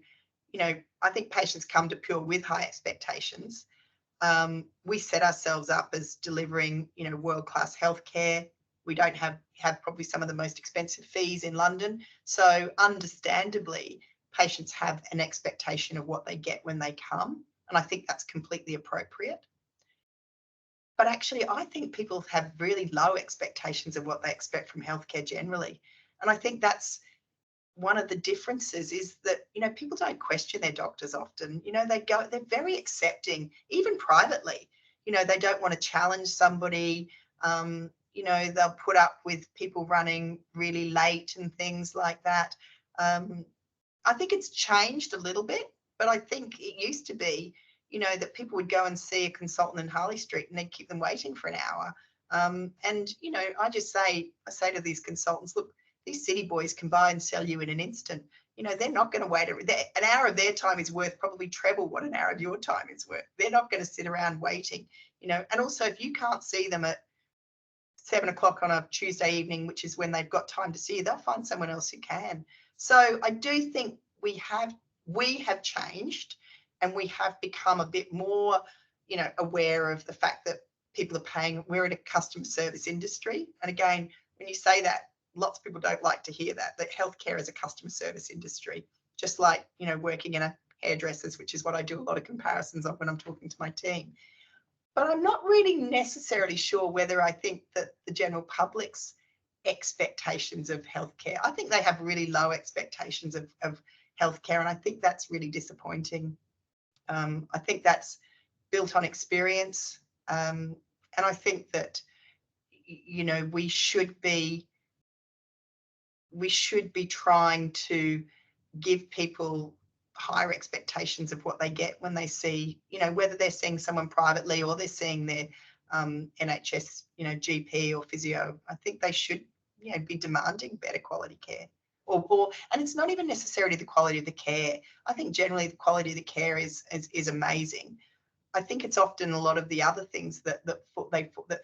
I think patients come to Pure with high expectations. We set ourselves up as delivering, world-class healthcare. We don't have probably some of the most expensive fees in London. So understandably, patients have an expectation of what they get when they come. And I think that's completely appropriate. But actually, I think people have really low expectations of what they expect from healthcare generally. And I think that's one of the differences, is that, people don't question their doctors often. They're very accepting, even privately. They don't want to challenge somebody. They'll put up with people running really late and things like that. I think it's changed a little bit, but I think it used to be, that people would go and see a consultant in Harley Street and they'd keep them waiting for an hour. I say to these consultants, look, these city boys can buy and sell you in an instant. They're not going to wait. An hour of their time is worth probably treble what an hour of your time is worth. They're not going to sit around waiting, and also if you can't see them at 7 o'clock on a Tuesday evening, which is when they've got time to see you, they'll find someone else who can. So I do think we have changed, and we have become a bit more, aware of the fact that people are paying. We're in a customer service industry. And again, when you say that, lots of people don't like to hear that healthcare is a customer service industry, just like, working in a hairdresser's, which is what I do a lot of comparisons of when I'm talking to my team. But I'm not really necessarily sure whether I think that the general public's expectations of healthcare, I think they have really low expectations of healthcare, and I think that's really disappointing. I think that's built on experience, and I think that, we should be trying to give people higher expectations of what they get when they see, whether they're seeing someone privately or they're seeing their NHS, GP or physio. I think they should, be demanding better quality care. And it's not even necessarily the quality of the care. I think generally the quality of the care is amazing. I think it's often a lot of the other things that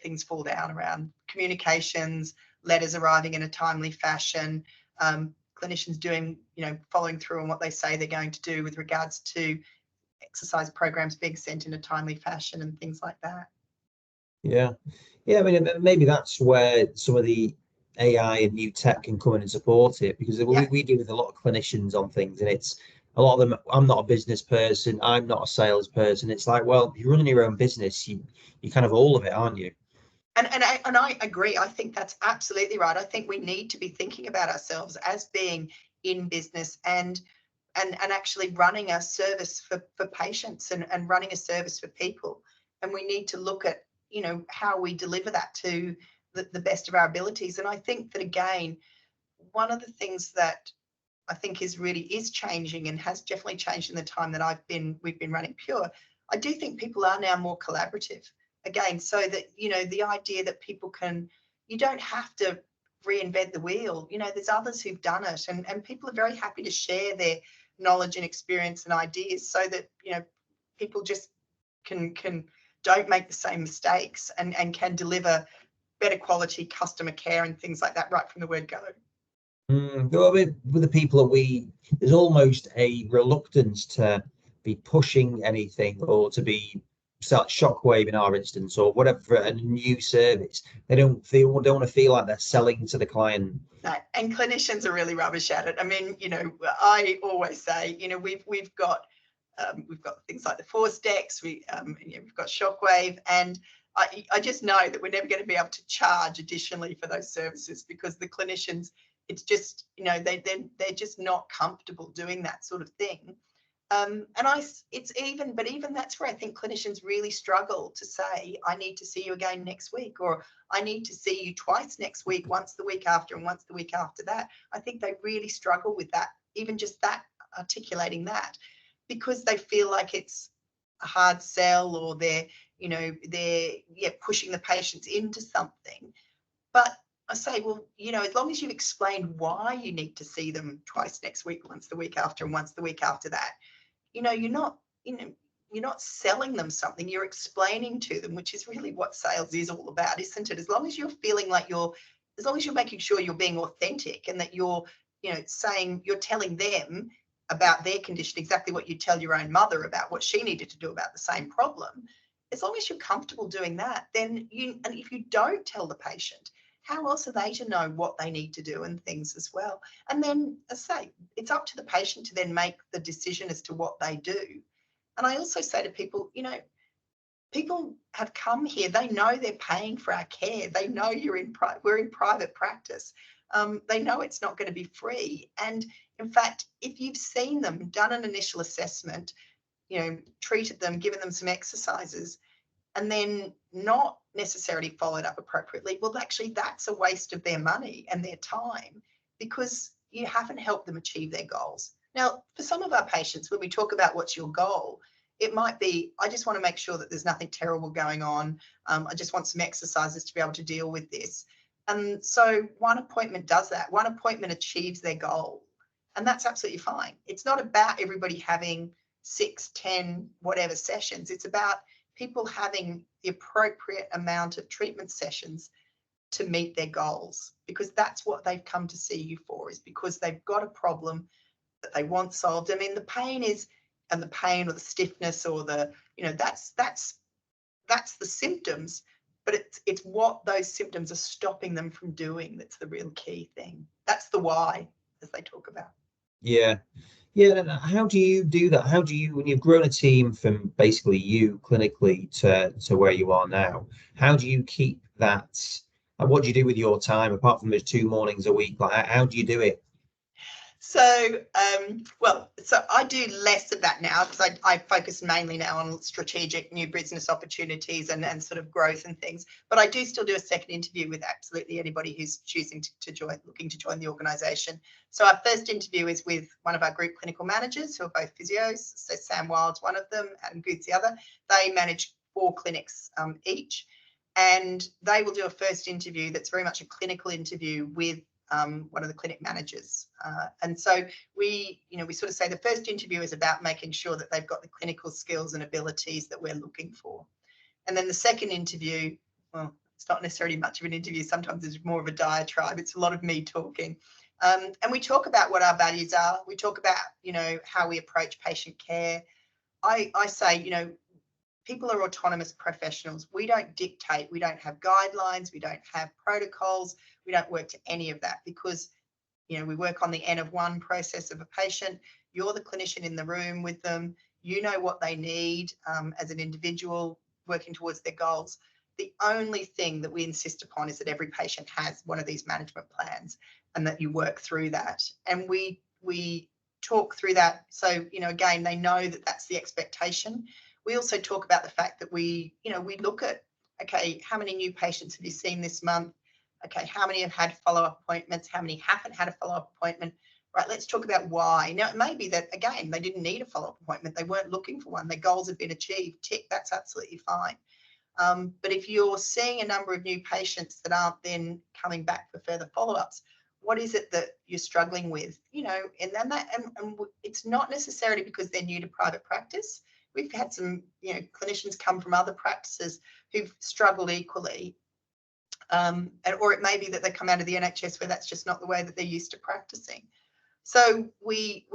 things fall down around: communications, letters arriving in a timely fashion, clinicians doing, following through on what they say they're going to do with regards to exercise programs being sent in a timely fashion and things like that. Yeah. I mean, maybe that's where some of the AI and new tech can come in and support it, because we deal with a lot of clinicians on things, and it's a lot of them. I'm not a business person. I'm not a salesperson. It's like, well, you're running your own business. You're kind of all of it, aren't you? And I agree. I think that's absolutely right. I think we need to be thinking about ourselves as being in business and actually running a service for patients and running a service for people. And we need to look at, how we deliver that to the best of our abilities. And I think that, again, one of the things that I think is changing, and has definitely changed in the time that we've been running Pure, I do think people are now more collaborative. Again, so that, the idea that people you don't have to reinvent the wheel. You know, there's others who've done it, and people are very happy to share their knowledge and experience and ideas so that, you know, people just can don't make the same mistakes and can deliver better quality customer care and things like that right from the word go. Well, with the people that there's almost a reluctance to be pushing anything or to be shockwave in our instance or whatever for a new service. They don't want to feel like they're selling to the client. No, and clinicians are really rubbish at it. I mean, you know, I always say, you know, we've got things like the force decks, you know, we've got shockwave, and I just know that we're never going to be able to charge additionally for those services because the clinicians, it's just, you know, they're just not comfortable doing that sort of thing. But even that's where I think clinicians really struggle to say, I need to see you again next week, or I need to see you twice next week, once the week after and once the week after that. I think they really struggle with that, even just that, articulating that, because they feel like it's a hard sell, or they're pushing the patients into something. But I say, well, you know, as long as you've explained why you need to see them twice next week, once the week after and once the week after that, you know, you're not selling them something, you're explaining to them, which is really what sales is all about, isn't it? As long as you're feeling like as long as you're making sure you're being authentic and that you're, you know, saying, you're telling them about their condition, exactly what you tell your own mother about what she needed to do about the same problem. As long as you're comfortable doing that, then and if you don't tell the patient, how else are they to know what they need to do and things as well? And then, as I say, it's up to the patient to then make the decision as to what they do. And I also say to people, you know, people have come here, they know they're paying for our care. They know we're in private practice. They know it's not going to be free. And in fact, if you've seen them, done an initial assessment, you know, treated them, given them some exercises, and then not necessarily followed up appropriately, well, actually, that's a waste of their money and their time because you haven't helped them achieve their goals. Now, for some of our patients, when we talk about what's your goal, it might be, I just want to make sure that there's nothing terrible going on. I just want some exercises to be able to deal with this. And so one appointment does that. One appointment achieves their goal. And that's absolutely fine. It's not about everybody having 6, 10, whatever sessions. It's about people having the appropriate amount of treatment sessions to meet their goals, because that's what they've come to see you for, is because they've got a problem that they want solved. I mean, the pain or the stiffness or the, you know, that's the symptoms, but it's what those symptoms are stopping them from doing that's the real key thing. That's the why, as they talk about. Yeah. Yeah, and how do you do that? How do you, when you've grown a team from basically you clinically to where you are now, how do you keep that? And what do you do with your time apart from those 2 mornings a week? Like, how do you do it? So, so I do less of that now because I focus mainly now on strategic new business opportunities and sort of growth and things. But I do still do a second interview with absolutely anybody who's choosing looking to join the organisation. So our first interview is with one of our group clinical managers who are both physios. So Sam Wild's one of them and Good's the other. They manage 4 clinics each. And they will do a first interview that's very much a clinical interview with one of the clinic managers. And so we sort of say the first interview is about making sure that they've got the clinical skills and abilities that we're looking for. And then the second interview, well, it's not necessarily much of an interview. Sometimes it's more of a diatribe. It's a lot of me talking. And we talk about what our values are. We talk about, you know, how we approach patient care. I say, you know, people are autonomous professionals. We don't dictate. We don't have guidelines. We don't have protocols. We don't work to any of that because, you know, we work on the N of 1 process of a patient. You're the clinician in the room with them. You know what they need as an individual working towards their goals. The only thing that we insist upon is that every patient has one of these management plans and that you work through that. And we talk through that. So, you know, again, they know that that's the expectation. We also talk about the fact that we look at, okay, how many new patients have you seen this month? Okay, how many have had follow-up appointments? How many haven't had a follow-up appointment? Right, let's talk about why. Now, it may be that, again, they didn't need a follow-up appointment. They weren't looking for one. Their goals have been achieved. Tick, that's absolutely fine. But if you're seeing a number of new patients that aren't then coming back for further follow-ups, what is it that you're struggling with? You know, and then and it's not necessarily because they're new to private practice. We've had some, you know, clinicians come from other practices who've struggled equally. Or it may be that they come out of the NHS where that's just not the way that they're used to practicing. So we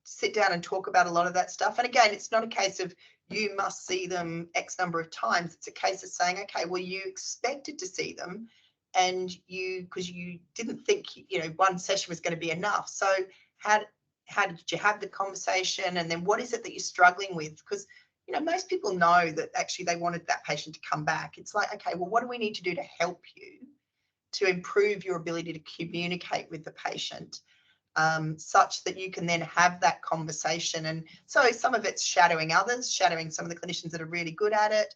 sit down and talk about a lot of that stuff. And again, it's not a case of you must see them X number of times. It's a case of saying, okay, well, you expected to see them, and because you didn't think, you know, one session was going to be enough. So how did you have the conversation? And then what is it that you're struggling with? Because, you know, most people know that actually they wanted that patient to come back. It's like, okay, well, what do we need to do to help you to improve your ability to communicate with the patient, such that you can then have that conversation? And so some of it's shadowing others, shadowing some of the clinicians that are really good at it,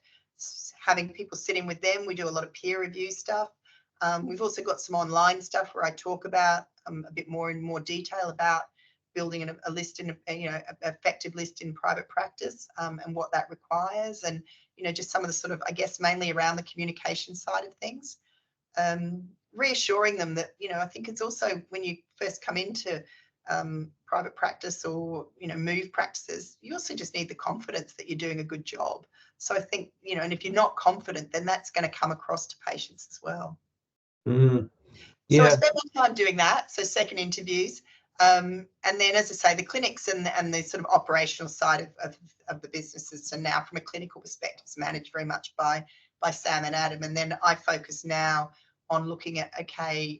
having people sit in with them. We do a lot of peer review stuff. We've also got some online stuff where I talk about a bit more in more detail about building a list in, you know, an effective list in private practice, and what that requires, and, you know, just some of the sort of, I guess, mainly around the communication side of things. Reassuring them that, you know, I think it's also when you first come into private practice, or, you know, move practices, you also just need the confidence that you're doing a good job. So I think, you know, and if you're not confident, then that's going to come across to patients as well. So I spent my time doing that, so second interviews, and then, as I say, the clinics and the sort of operational side of the businesses. So now, from a clinical perspective, it's managed very much by Sam and Adam, and then I focus now on looking at, okay,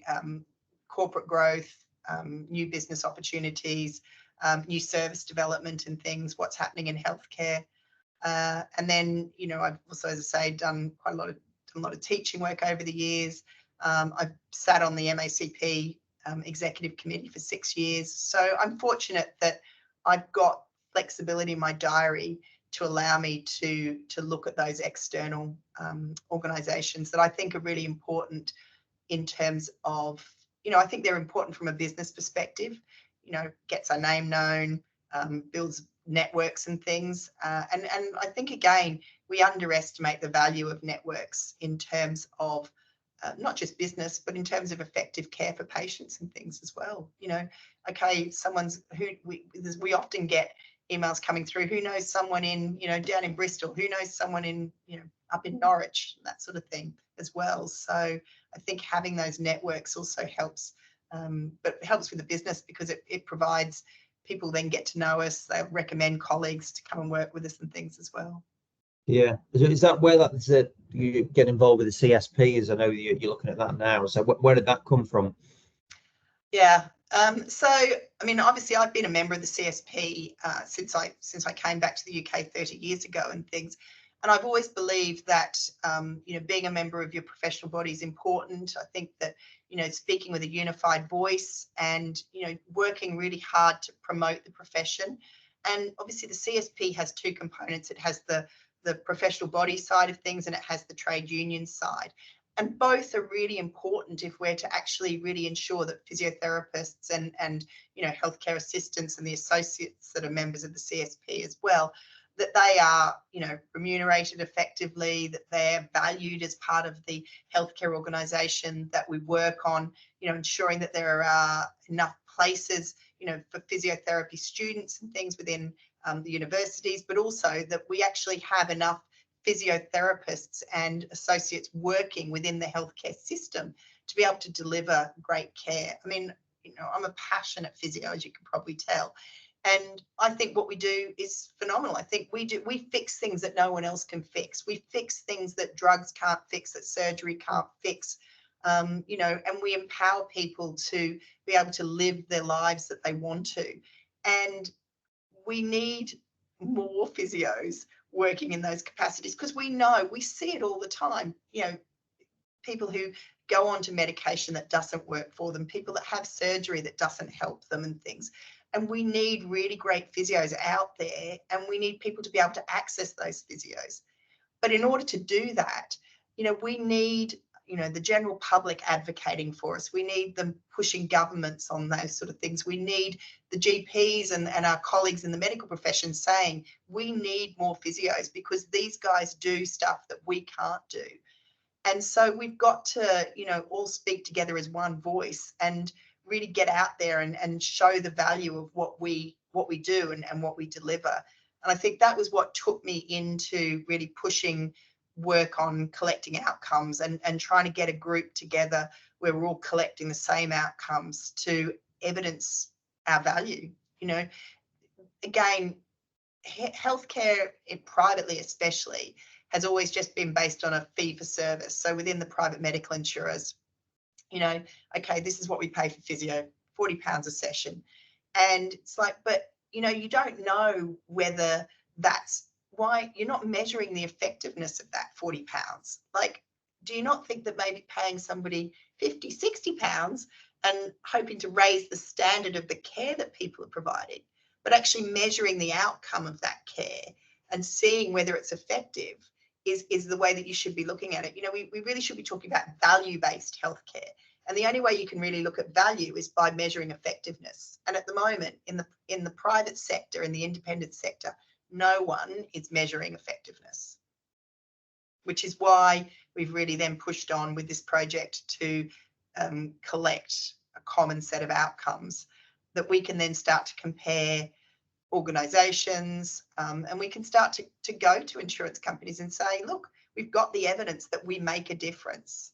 corporate growth, new business opportunities, new service development and things, what's happening in healthcare. And then, you know, I've also, as I say, done quite a lot of teaching work over the years. I've sat on the MACP executive committee for 6 years. So I'm fortunate that I've got flexibility in my diary to allow me to look at those external organisations that I think are really important in terms of, you know, I think they're important from a business perspective, you know, gets our name known, builds networks and things. And I think, again, we underestimate the value of networks in terms of not just business, but in terms of effective care for patients and things as well. You know, okay, we often get emails coming through, who knows someone in, you know, down in Bristol, who knows someone in, you know, up in Norwich, that sort of thing as well. So I think having those networks also helps, but it helps with the business because it provides people then get to know us, they'll recommend colleagues to come and work with us and things as well. Yeah, is that where that you get involved with the CSP? As I know you're looking at that now. So where did that come from? Yeah. So I mean, obviously, I've been a member of the CSP since I came back to the UK 30 years ago and things, and I've always believed that you know, being a member of your professional body is important. I think that, you know, speaking with a unified voice and, you know, working really hard to promote the profession. And obviously, the CSP has two components. It has the professional body side of things, and it has the trade union side. And both are really important if we're to actually really ensure that physiotherapists and you know, healthcare assistants and the associates that are members of the CSP as well, that they are, you know, remunerated effectively, that they're valued as part of the healthcare organisation, that we work on, you know, ensuring that there are enough places, you know, for physiotherapy students and things within the universities, but also that we actually have enough physiotherapists and associates working within the healthcare system to be able to deliver great care. I mean, you know, I'm a passionate physio, as you can probably tell. And I think what we do is phenomenal. I think we fix things that no one else can fix. We fix things that drugs can't fix, that surgery can't fix, you know, and we empower people to be able to live their lives that they want to. And we need more physios working in those capacities, because we see it all the time, you know, people who go on to medication that doesn't work for them, people that have surgery that doesn't help them and things. And we need really great physios out there, and we need people to be able to access those physios. But in order to do that, you know, we need the general public advocating for us. We need them pushing governments on those sort of things. We need the GPs and our colleagues in the medical profession saying we need more physios because these guys do stuff that we can't do. And so we've got to, all speak together as one voice and really get out there and show the value of what we do and what we deliver. And I think that was what took me into really pushing work on collecting outcomes and trying to get a group together where we're all collecting the same outcomes to evidence our value. Again, healthcare, privately especially, has always just been based on a fee for service. So within the private medical insurers, okay, this is what we pay for physio, £40 a session. And it's like, but, you don't know whether that's why you're not measuring the effectiveness of that £40. Like, do you not think that maybe paying somebody £50, £60 and hoping to raise the standard of the care that people are providing, but actually measuring the outcome of that care and seeing whether it's effective is the way that you should be looking at it. We really should be talking about value-based healthcare. And the only way you can really look at value is by measuring effectiveness. And at the moment, in the private sector, in the independent sector, no one is measuring effectiveness, which is why we've really then pushed on with this project to collect a common set of outcomes that we can then start to compare organisations, and we can start to go to insurance companies and say, look, we've got the evidence that we make a difference.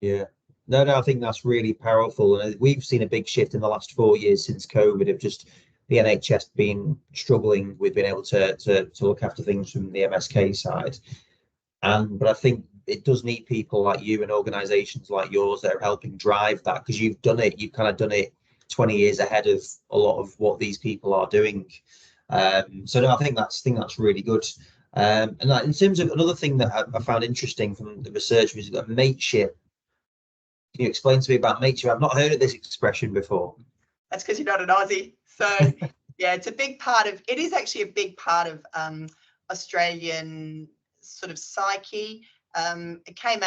Yeah. No, I think that's really powerful. And we've seen a big shift in the last 4 years since COVID of just the NHS being struggling with being able to look after things from the MSK side. But I think it does need people like you and organisations like yours that are helping drive that, because you've done it. You've kind of done it 20 years ahead of a lot of what these people are doing. So no, I think that's really good. And in terms of another thing that I found interesting from the research was that mateship. Can you explain to me about mateship? I've not heard of this expression before. That's because you're not an Aussie. So yeah, it is actually a big part of Australian sort of psyche. It came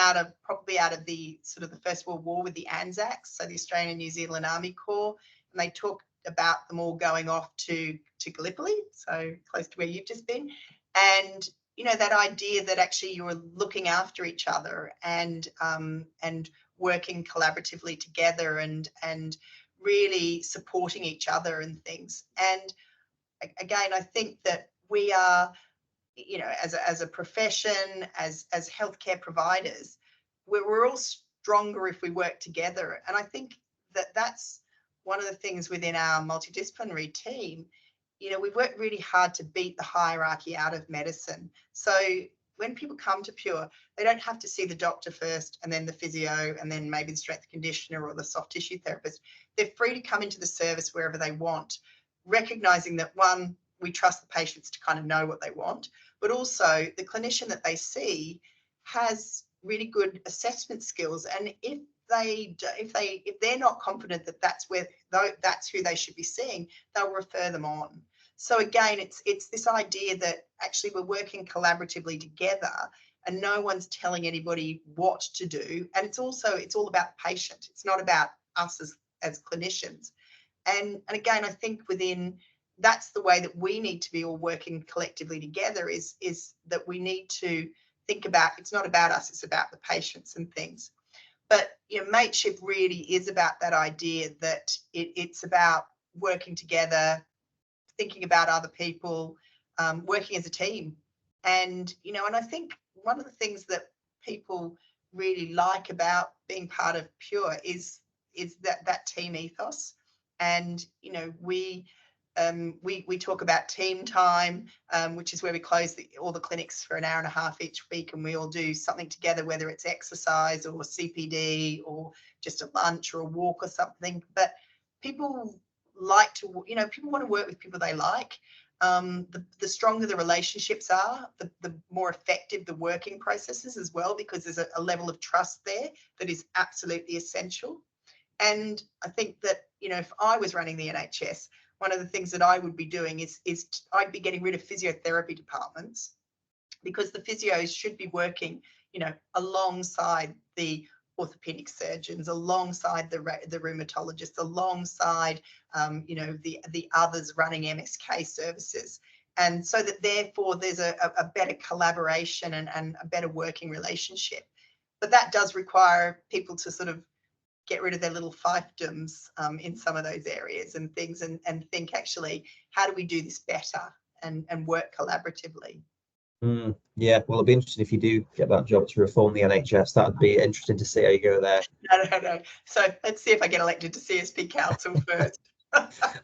probably out of the sort of the First World War with the Anzacs, so the Australian and New Zealand Army Corps, and they talk about them all going off to Gallipoli, so close to where you've just been, and that idea that actually you're looking after each other and working collaboratively together and really supporting each other and things. And again, I think that we are, as a profession, as healthcare providers, we're all stronger if we work together. And I think that's one of the things within our multidisciplinary team. We've worked really hard to beat the hierarchy out of medicine. So when people come to Pure, they don't have to see the doctor first and then the physio and then maybe the strength conditioner or the soft tissue therapist. They're free to come into the service wherever they want, recognising that, one, we trust the patients to kind of know what they want, but also the clinician that they see has really good assessment skills. And if they're not confident that that's who they should be seeing, they'll refer them on. So again, it's this idea that actually we're working collaboratively together and no one's telling anybody what to do. And it's all about the patient. It's not about us as clinicians. And again, I think that's the way that we need to be all working collectively together is that we need to think about, it's not about us, it's about the patients and things. But mateship really is about that idea that it's about working together, thinking about other people, working as a team. And and I think one of the things that people really like about being part of Pure is that team ethos. And we talk about team time, which is where we close all the clinics for an hour and a half each week, and we all do something together, whether it's exercise or CPD or just a lunch or a walk or something. But people like to, people want to work with people they like. The stronger the relationships are, the more effective the working processes as well, because there's a level of trust there that is absolutely essential. And I think that, if I was running the NHS, one of the things that I would be doing is I'd be getting rid of physiotherapy departments, because the physios should be working alongside the orthopedic surgeons, alongside the rheumatologists, alongside the others running MSK services. And so that therefore there's a better collaboration and a better working relationship. But that does require people to sort of get rid of their little fiefdoms in some of those areas and things, and think, actually, how do we do this better and work collaboratively? Yeah, well, it'll be interesting if you do get that job to reform the NHS. That'd be interesting to see how you go there. No. So let's see if I get elected to CSP Council first.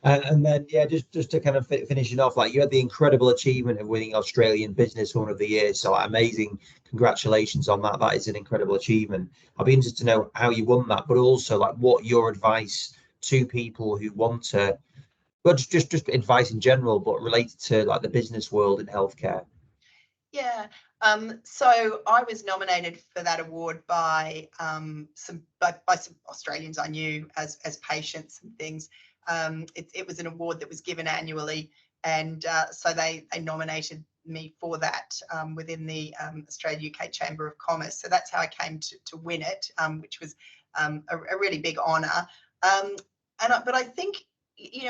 And then, yeah, just to kind of finishing off, like, you had the incredible achievement of winning Australian Businesswoman of the Year. So, like, amazing. Congratulations on that. That is an incredible achievement. I'd be interested to know how you won that, but also, like, what your advice to people who want to, well, just advice in general, but related to, like, the business world in healthcare. Yeah. So I was nominated for that award by some Australians I knew as patients and things. It was an award that was given annually, and so they nominated me for that within the Australia UK Chamber of Commerce. So that's how I came to win it, which was a really big honour. But I think,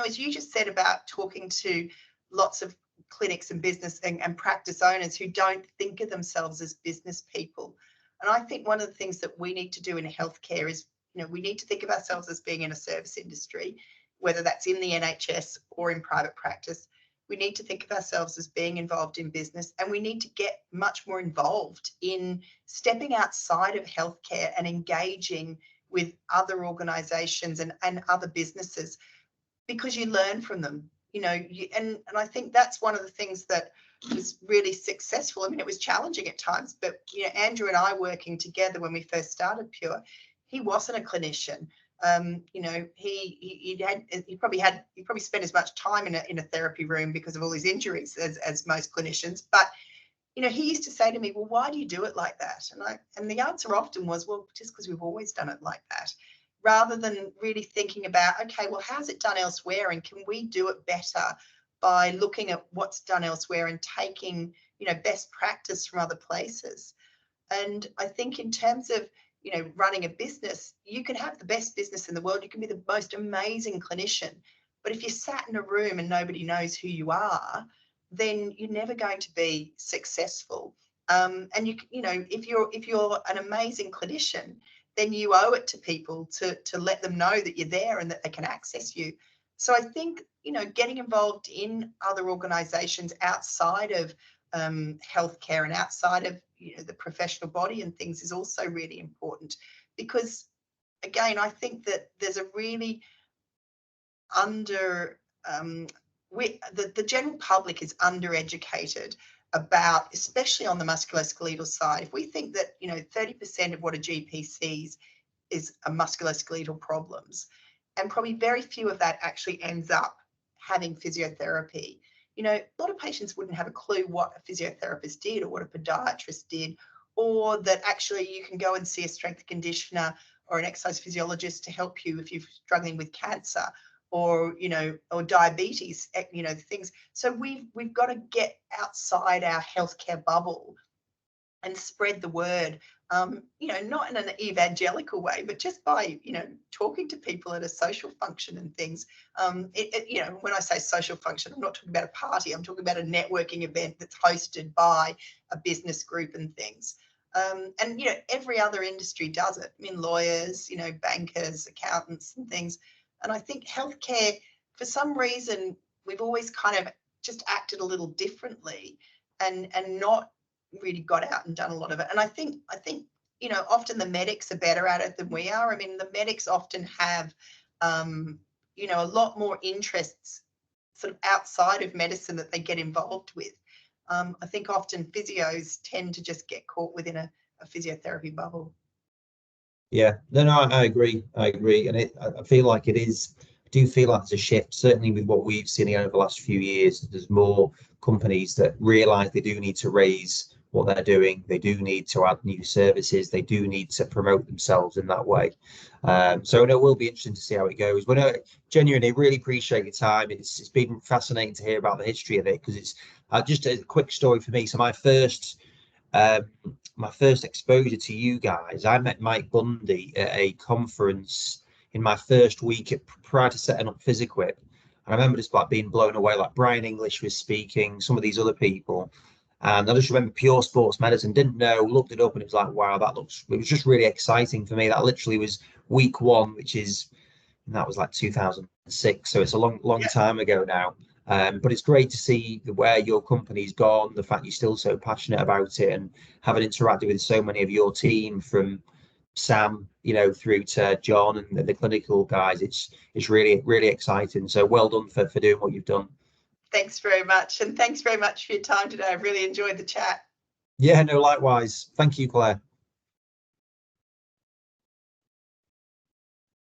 as you just said about talking to lots of clinics and business and practice owners who don't think of themselves as business people. And I think one of the things that we need to do in healthcare is, we need to think of ourselves as being in a service industry, whether that's in the NHS or in private practice. We need to think of ourselves as being involved in business, and we need to get much more involved in stepping outside of healthcare and engaging with other organisations and other businesses, because you learn from them. And I think that's one of the things that was really successful. I mean, it was challenging at times, but Andrew and I working together when we first started Pure, he wasn't a clinician. He probably spent as much time in a therapy room because of all his injuries as most clinicians. But he used to say to me, "Well, why do you do it like that?" And the answer often was, "Well, just because we've always done it like that." Rather than really thinking about, okay, well, how's it done elsewhere, and can we do it better by looking at what's done elsewhere and taking, best practice from other places. And I think in terms of, running a business, you can have the best business in the world, you can be the most amazing clinician, but if you're sat in a room and nobody knows who you are, then you're never going to be successful. And if you're an amazing clinician, then you owe it to people to let them know that you're there and that they can access you. So I think, getting involved in other organisations outside of healthcare and outside of the professional body and things is also really important, because, again, I think that there's a really the general public is undereducated about, especially on the musculoskeletal side. If we think that 30% of what a GP sees is a musculoskeletal problems, and probably very few of that actually ends up having physiotherapy. A lot of patients wouldn't have a clue what a physiotherapist did or what a podiatrist did, or that actually you can go and see a strength conditioner or an exercise physiologist to help you if you're struggling with cancer or diabetes, things. So we've got to get outside our healthcare bubble and spread the word, not in an evangelical way, but just by, talking to people at a social function and things. When I say social function, I'm not talking about a party, I'm talking about a networking event that's hosted by a business group and things. And every other industry does it. I mean, lawyers, bankers, accountants and things. And I think healthcare, for some reason, we've always kind of just acted a little differently and not really got out and done a lot of it. And I think often the medics are better at it than we are. I mean, the medics often have a lot more interests sort of outside of medicine that they get involved with. I think often physios tend to just get caught within a physiotherapy bubble. Yeah, no, I agree. And I feel like it is, I do feel like there's a shift, certainly with what we've seen over the last few years. There's more companies that realise they do need to raise what they're doing. They do need to add new services. They do need to promote themselves in that way. So it will be interesting to see how it goes. But no, genuinely, really appreciate your time. It's been fascinating to hear about the history of it, because it's just a quick story for me. So my first my first exposure to you guys. I met Mike Bundy at a conference in my first week prior to setting up PhysiQuip. And I remember just like being blown away, like Brian English was speaking, some of these other people. And I just remember pure sports medicine, didn't know, looked it up, and it was like, wow, it was just really exciting for me. That literally was week one, that was like 2006. So it's a long Yeah. time ago now. But it's great to see where your company's gone, the fact you're still so passionate about it, and having interacted with so many of your team, from Sam, through to John and the clinical guys. It's really exciting. So well done for doing what you've done. Thanks very much. And thanks very much for your time today. I've really enjoyed the chat. Yeah, no, likewise. Thank you, Claire.